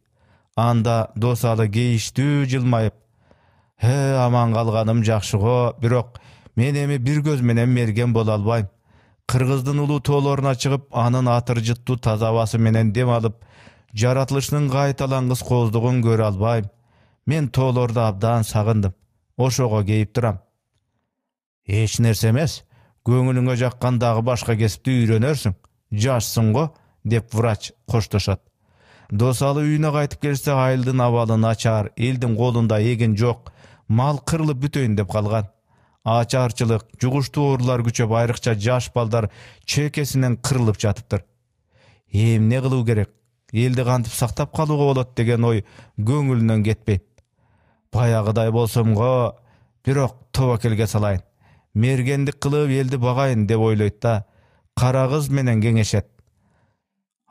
Анда Досалы кейиштүү жылмайып: Аман калганым жакшы го, бирок мен эми бир көз менен мерген боло албайм. Кыргыздын улуу тоолоруна чыгып, анын атыр жыттуу таза абасы менен дем алып, жаратылыштын кайталангыс кооздугун көрө албайм. Мен тоолорду абдан сагындым. Ошого кейип турам." "Эч нерсе эмес. Көңүлүңө жаккандагы башка кесипти үйрөнөрсүң. Жашсың го", деп врач коштошот. Досалы үйүнө кайтып келсе, айылдын абалы начар, элдин колунда эгин жок, мал кырылып бүтөйүн деп калган. Ачарчылык, жугуштуу оорулар күчөп, айрыкча жаш балдар чекесинен кырылып жатыптыр. Эмне кылуу керек? Элди кантип сактап калууга болот деген ой көңүлүнөн кетпейт. Баягыдай болсом го, бирок тобокелге салайын. Мергендик кылып элди багайын деп ойлойт да, кара кыз менен кеңешет.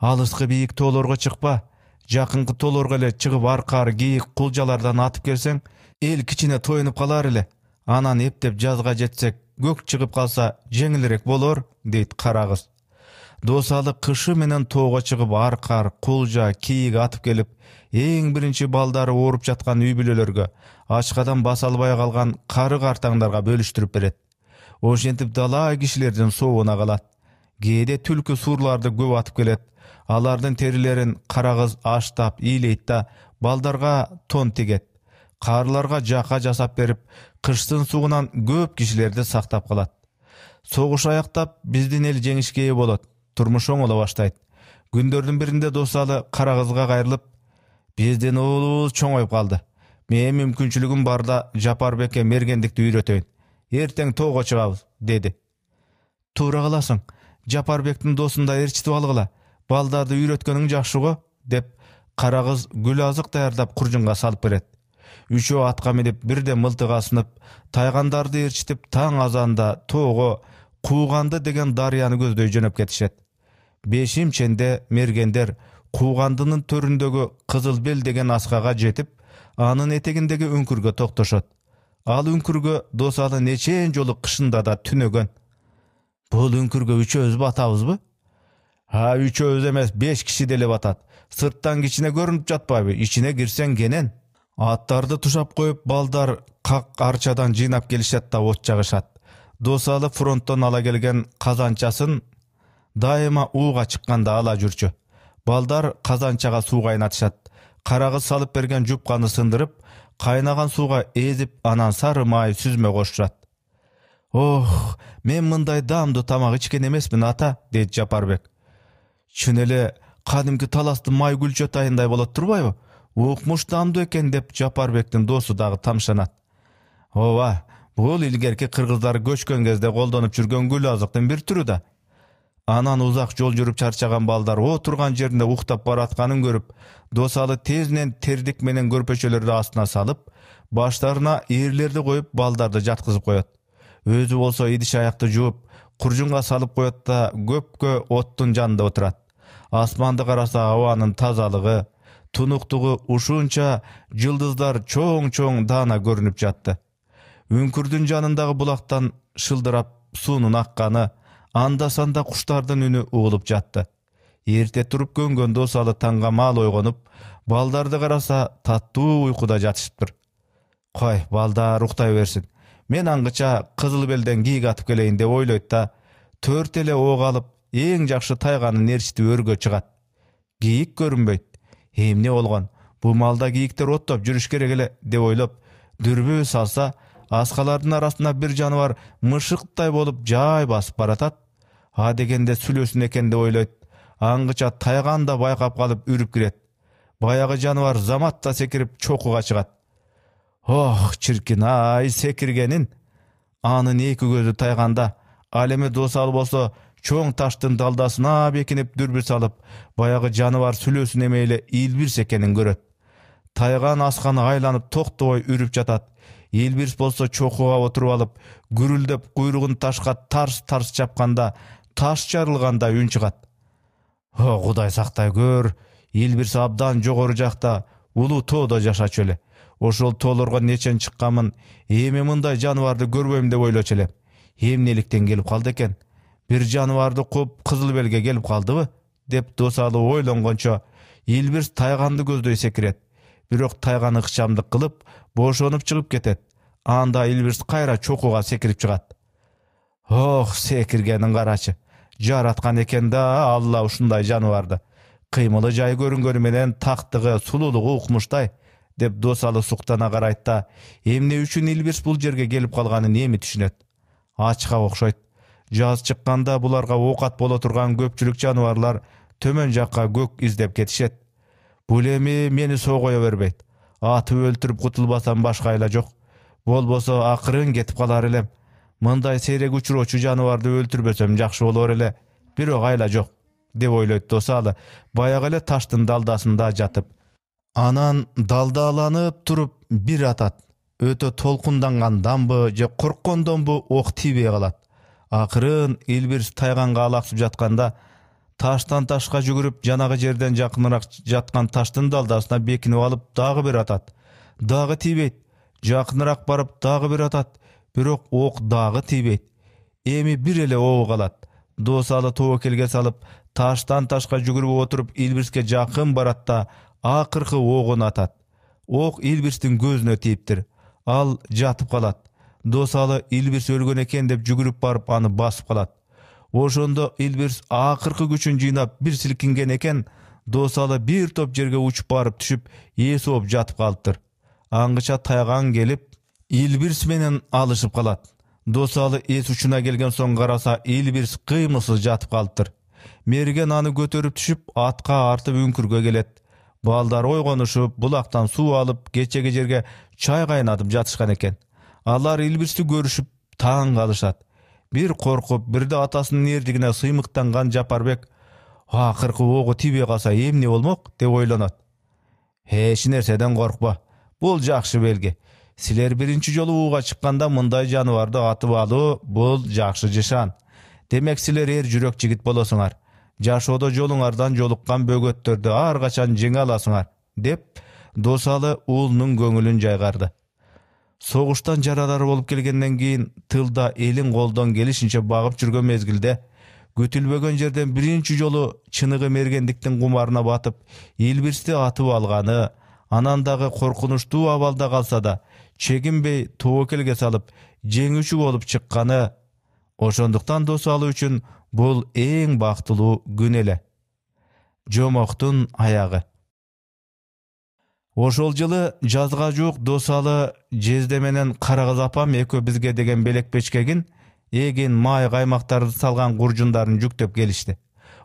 "Алыскы бийик тоолорго чыкпа. Жакынкы тоолорго эле чыгып аркар кийик кулжалардан атып келсең, эл кичине тоюнуп калар эле. Анан эптеп жазга жетсек, көк чыгып калса жеңилирээк болор", дейт кара кыз. Досалы кышы менен тоого чыгып аркар, кулжа, кийик атып келип, эң биринчи балдары ооруп жаткан үй бүлөлөргө, ачкадан баса албай калган кары картаңдарга бөлүштүрүп берет. Ошентип дала кишилердин соогуна калат. Кээде түлкү суурларды көп атып келет. Алардын терилерин кара кыз аштап, ыйлейт да, балдарга тон тигет. Карларга жака жасап берип, кыштын сугунан көп кишилерди сактап калат. Согуш аяктап, биздин эл жеңишке ээ болот. Турмуш оңоло баштайт. Күндөрдүн биринде Досалы кара кызга кайрылып: "Биздин уулубуз чоңоюп калды. Мен мүмкүнчүлүгүм барда Жапарбекке мергендикти үйрөтөйүн. Эртең тоого чыгабыз", деди. "Туура кыласың. Жапарбектин досунда ээрчитип алгыла. Балдарды үйрөткөнүң жакшы го", деп кара кыз гүл азык даярдап куржунга салып берет. Үчөө атка минип, бирде мылтык асынып, тайгандарды ээрчитип, таң азанда тоого Кууганды деген дарыяны көздөй жөнөп кетишет. Бешимченде мергендер Куугандынын төрүндөгү Кызыл бел деген аскага жетип, анын этегиндеги үңкүргө токтошот. Ал үңкүргө Досалы нечен жолу кышында да түнөгөн. "Бул үңкүргө үчөөбүз батабызбы?" "Үчөөбүз эмес, 5 киши деле батат. Сырттан кичине көрүнүп жатпайбы? Ичине кирсең кенен." Аттарды тушап коюп, балдар как арчадан жыйнап келишет да от жагышат. Досалы фронттон ала келген казанчасын дайыма ууга чыкканда ала жүрчү. Балдар казанчага суу кайнатышат. Кара кыз салып берген жупканы сындырып, кайнаган сууга эзип, анан сары май, сүзмө кошушат. "Ох, мен мындай даамдуу тамак ичкен эмесмин, ата", дейт Жапарбек. "Чын эле кадимки таластын май күлчө атайындай болот турбайбы? Укмуш даамдуу экен", деп Жапарбектин досу дагы тамшанат. "Ооба, бул илгерки кыргыздар көчкөн кезде колдонуп жүргөн гүл азыктын бир түрү да". Анан узак жол жүрүп чарчаган балдар отурган жеринде уктап баратканын көрүп, Досалы тезинен тердик менен көрпөчөлөрдү астына салып, баштарына эрлерди коюп, балдарды жаткызып коет. Өзү болсо идиш аякты жууп, куржунга салып коет да көпкө оттун жанында отурат. Асманды караса, абанын тазалыгы, тунуктугу ушунча жылдыздар чоң-чоң даана көрүнүп жатты. Үңкүрдүн жанындагы булактан шылдырап суунун акканы, анда-санда куштардын үнү угулуп жатты. Эрте туруп көнгөн Досалы таңга маал ойгонуп, балдарды караса таттуу уйкуда жатышыптыр. "Кой, балдар уктай берсин. Мен аңгыча Кызыл белден кийик атып келейин", деп ойлойт да, 4 эле ок алып, эң жакшы тайганын ээрчитип өргө чыгат. Кийик көрүнбөйт. Эмне болгон? Бу малда кийиктер оттоп жүрүш керек эле, деп ойлоп, дүрбө салса, аскалардын арасында бир жаныбар мышыктай болуп жай басып баратат. А дегенде сүлөөсүн экен деп ойлойт. Аңгыча тайганда байкап калып үрүп кирет. Баягы жаныбар заматта секирип чокуга чыгат. Ох, чиркин ай секиргенин. Анын эки көзү тайганда, ал эми Досалы болсо чоң таштын далдасына бекинип дүрбү салып, баягы жаныбар сүлөөсүн эмейле Илбирс экенин көрөт. Тайган асканы айланып токтобой үрүп жатат. Илбирс болсо чокуга отуруп алып, гүрүлдөп куйругун ташка тарс-тарс чапканда, таш жарылганда үн чыгат. О, Кудай сактай көр. Илбирс абдан жогору жакта, улуу тоодо жашачу эле. Ошол тоолорго нечен чыкканмын, эми мындай жаныбарды көрбөйм деп ойлочу элем. Эмнеликтен келип калды экен? Бир жаныбарды кууп Кызыл Белге келип калдыбы? Деп Досалы ойлонгончо, Илбирс тайганды көздөй секирет. Бирок тайган ыкчамдык кылып, бошонуп чыгып кетет. Анда Илбирс кайра чокуга секирип чыгат. Ох, секиргенин карачы. Жараткан экен да Алла ушундай жаныбарды. Кыймылы жай көрүнгөнү менен тактыгы, сулуулугу укмуштай, деп Досалы суктана карайт да, эмне үчүн Илбирс бул жерге келип калганын эми түшүнөт. Ачка окшойт. Жаз чыкканда буларга оокат боло турган көпчүлүк жаныбарлар төмөн жакка көк издеп кетишет. Бул эми мени согоё бербейт. Атып өлтүрүп кутулбасам башка айла жок. Болбосо акырын кетип калар элем. Мындай сейрек учуроочу жаныбарды өлтүрбөсөм жакшы болор эле. Бирок айла жок, деп ойлойт Досалы, баягы эле таштын далдасында жатып. Анан далдааланып туруп бир атат. Өтө толкунданганданбы же корккондонбу ок тийбей калат. Акырын Илбирс тайганга алаксып жатканда, таштан ташка жүгүрүп, жанагы жерден жакыныраак жаткан таштын далдасына бекинип алып дагы бир атат. Дагы тийбейт. Жакыныраак барып дагы бир атат. Бирок ок дагы тийбейт. Эми бир эле оо калат. Досалы тобокелге салып, таштан ташка жүгүрүп отуруп Илбирске жакын барат да акыркы огун атат. Ок Илбирстин көзүнө тийиптир. Ал жатып калат. Досалы Илбирс өлгөн экен деп жүгүрүп барып аны басып калат. Ошондо Илбирс акыркы күчүн жыйнап бир силкинген экен, Досалы бир топ жерге учуп барып түшүп, эсоп жатып калыптыр. Аңгыча тайган келип, Илбирс менен алышып калат. Досалы эс учуна келген соң караса, Илбирс кыймылсыз жатып калыптыр. Мерген аны көтөрүп түшүп, атка артып үңкүргө келет. Балдар ойгонушуп, булактан суу алып, кечеги жерге чай кайнатып жатышкан экен. Алар Илбирсти көрүшүп таң калышат. Бир коркуп, бирде атасынын эрдигине сыймыктанган Жапарбек, акыркы огу тийбей калса эмне болмок деп ойлонот. Эч нерседен коркпа. Бул жакшы белги. Силер биринчи жолу ууга чыкканда мындай жаныбарды атып алуу бул жакшы жышан. Демек силер эр жүрөк жигит болосуңар. Жашоодо жолуңардан жолуккан бөгөттөрдү ар качан жеңе аласыңар, деп Досалы уулунун көңүлүн жайгарды. Согуштан жаралар болуп келгенден кийин тылда элин колдон келишинче багып жүргөн мезгилде күтүлбөгөн жерден биринчи жолу чыныгы мергендиктин кумарына батып, Илбирсти атып алганы, анан дагы коркунучтуу абалда калса да, чегинбей тобокелге салып, жеңүүчү болуп чыкканы, ошондуктан Досалы үчүн бул эң бактылуу күн эле. Жомоктун аягы. Ошол жылы жазга жуук Досалы Жезде менен Карагыз апам экөө бизге деген белек-печкегин, эгин май каймактарды салган куржундарын жүктөп келишти.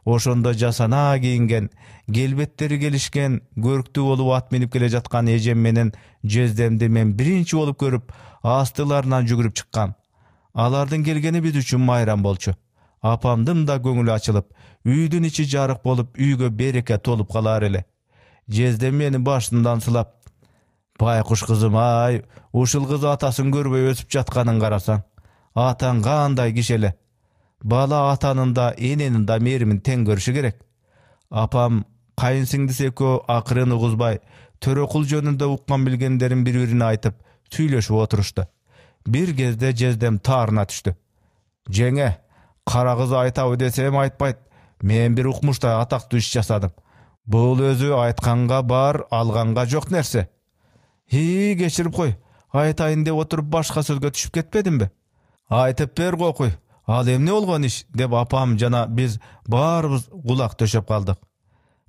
Ошондо жасана кийинген, келбеттери келишкен, көрктүү болуп ат минип келе жаткан эжем менен Жездемди мен биринчи болуп көрүп, астыларынан жүгүрүп чыккам. Алардын келгени биз үчүн майрам болчу. Апамдын да көңүлү ачылып, үйдүн ичи жарык болуп, үйгө береке толуп калар эле. Жездем мени башымдан сылап, байкуш кызым ай, ушул кыз атасын көрбөй өсүп жатканын карасаң. Атаң кандай киши эле. Бала атанын да, эненин да мээримин тең көрүшү керек. Апам кайынсиңдиси экөө акырын угузбай, Төрөкул жөнүндө уккан билгендерин бири-бирине айтып, сүйлөшүп отурушту. Бир кезде Жездем таарына түштү. Жеңе, кара кыз айтабы десем айтпайт. Мен бир укмуштай атактуу иш жасадым. Бул өзү айтканга бар, алганга жок нерсе. Кечирип кой. Айтайын деп отуруп башка сөзгө түшүп кетпедимби? Айтып бер кокуй. Ал эмне болгон иш? Деп апам жана биз баарыбыз кулак төшөп калдык.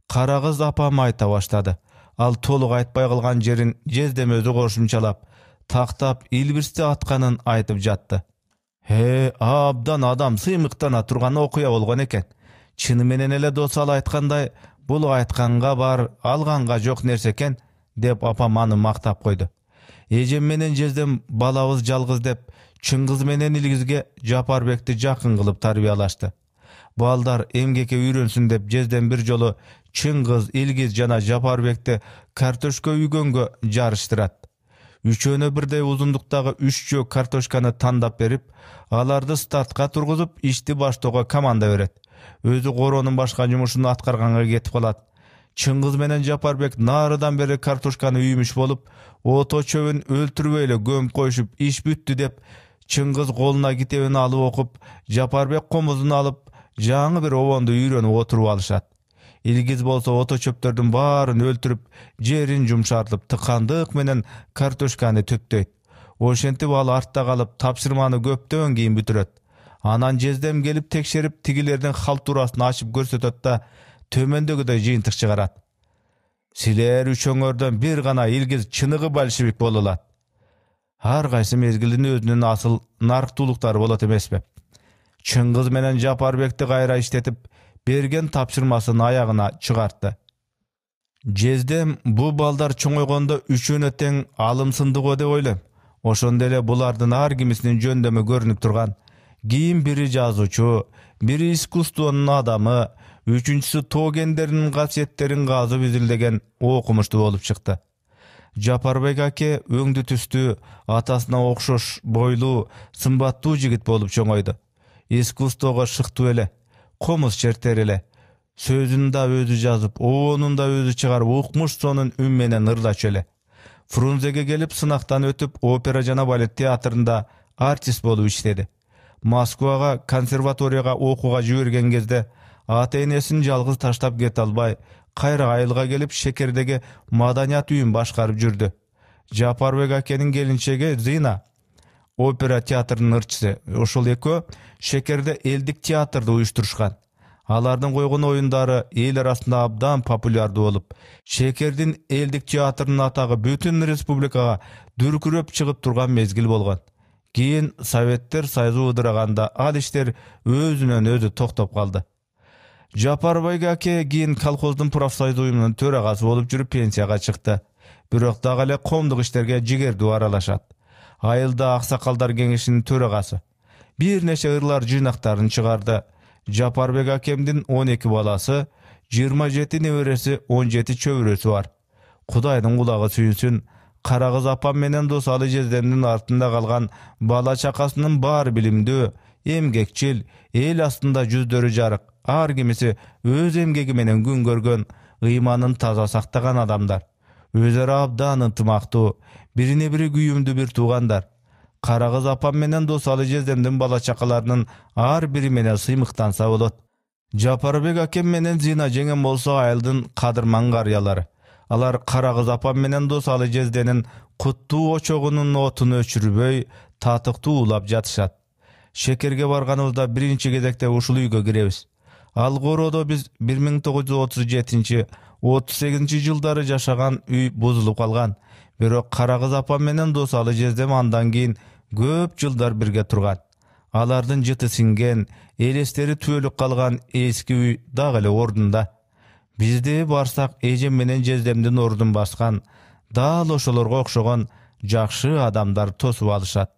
Кара кыз апам айта баштады. Ал толук айтпай калган жерин Жездем өзү кошумчалап, тактап илбирсте атканын айтып жатты. Абдан адам сыймыктана турган окуя болгон экен. Чыны менен эле досал айткандай, бул айтканга бар, алганга жок нерсе экен, деп апам аны мактап койду. Эжем менен жездем балабыз жалгыз деп Чыңгыз менен Илгизге Жапарбекти жакын кылып тарбиялашты. Балдар эмгекке үйрөнсүн деп жезден бир жолу Чыңгыз, Илгиз жана Жапарбекти картошка үйгөнгө жарыштырат. Үчөөнө бирдей узундуктагы 3 жөө картошканы тандап берип, аларды стартка тургузуп, ишти баштоого команда берет. Өзү коронун башка жумушун аткарганга кетип калат. Чыңгыз менен Жапарбек нарыдан бери картошканы үймүш болуп, ото чөбүн өлтүрбөй эле көмүп коюшуп, иш бүттү деп, Чыңгыз колуна китебин алып окуп, Жапарбек комузун алып, жаңы бир обонду үйрөнүп отуруп алышат. Илгиз болсо ото чөптөрдүн баарын өлтүрүп, жерин жумшартып, тыкандык менен картошканы төптөйт. Ошентип ал артта калып, тапшырманы көптөн кийин бүтүрөт. Анан жездем келип текшерип, тигилердин халтурасын ачып көрсөтөт да, төмөндөгүдөй жыйынтык чыгарат. Силер үчөңөрдөн бир гана Илгиз чыныгы большевик боло алат. Ар кайсы мезгилдин өзүнүн асыл нарктуулуктары болот эмеспи? Чыңгыз менен Жапарбекти кайра иштетип, берген тапшырмасын аягына чыгартты. Жездем бу балдар чоңойгондо үчөөнө тең алымсындыгы деп ойлойм. Ошондо эле булардын ар кимисинин жөндөмү көрүнүп турган. Кийин бири жазуучу, бири искусствонун адамы, үчүнчүсү тоогендеринин касиеттерин казып изилдеген окумуштуу болуп чыкты. Жапарбек аке өңдү түстүү, атасына окшош бойлуу, сымбаттуу жигит болуп чоңойду. Искусствого шыктуу эле, комуз чертер эле. Сөзүн да өзү жазып, оонун да өзү чыгарып, укмуш сонун үн менен ырлачу эле. Фрунзеге келип сынактан өтүп, опера жана балет театрында артист болуп иштеди. Москвага консерваторияга окууга жиберген кезде ата-энесин жалгыз таштап кете албай, кайра айылга келип Шекердеги маданият үйүн башкарып жүрдү. Жапарбек акенин келинчеги Зина опера театрынын ырчысы. Ошол экөө Шекерде элдик театрды уюштурушкан. Алардын койгон оюндары эл арасында абдан популярдуу болуп, Шекердин элдик театрынын атагы бүтүн республикага дүркүрөп чыгып турган мезгил болгон. Кийин Советтер Союзу ыдыраганда ал иштер өзүнөн өзү токтоп калды. Жапарбек аке кийин колхоздун профсоюз уюмунун төрагасы болуп жүрүп пенсияга чыкты. Бирок дагы эле коомдук иштерге жигердүү аралашат. Айылда аксакалдар кеңешинин төрагасы. Бир нече ырлар жыйнактарын чыгарды. Жапарбек акемдин 12 баласы, 27 небереси, 17 чөбүрөсү бар. Кудайдын кулагы сүйүнсүн. Карагыз апам менен Досалы жездемдин артында калган бала чакасынын баары билимдүү, эмгекчил, эл астында жүздөрү жарык, ар кимиси өз эмгеги менен күн көргөн, ыйманын таза сактаган адамдар. Өз ара абдан ынтымактуу, бирине бири күйүмдүү бир туугандар. Карагыз апам менен Досалы жездемдин бала чакаларынын ар бири менен сыймыктанса болот. Жапарбек акем менен Зина жеңем болсо айылдын кадырман карыялары. Алар Карагыз апам менен Досалы жезденин куттуу очогунун отун өчүрбөй, татыктуу улап жатышат. Шекерге барганыбызда биринчи кезекте ушул үйгө киребиз. Ал короодо биз 1937-38 жылдары жашаган үй бузулуп калган. Бирок Карагыз апам менен Досалы жездем андан кийин көп жылдар бирге турган. Алардын жыты синген, элестери түөлүк калган эски үй дагы эле ордунда. Бизде барсак эжем менен жездемдин ордун баскан, дал ошолорго окшогон жакшы адамдар тосуп алышат.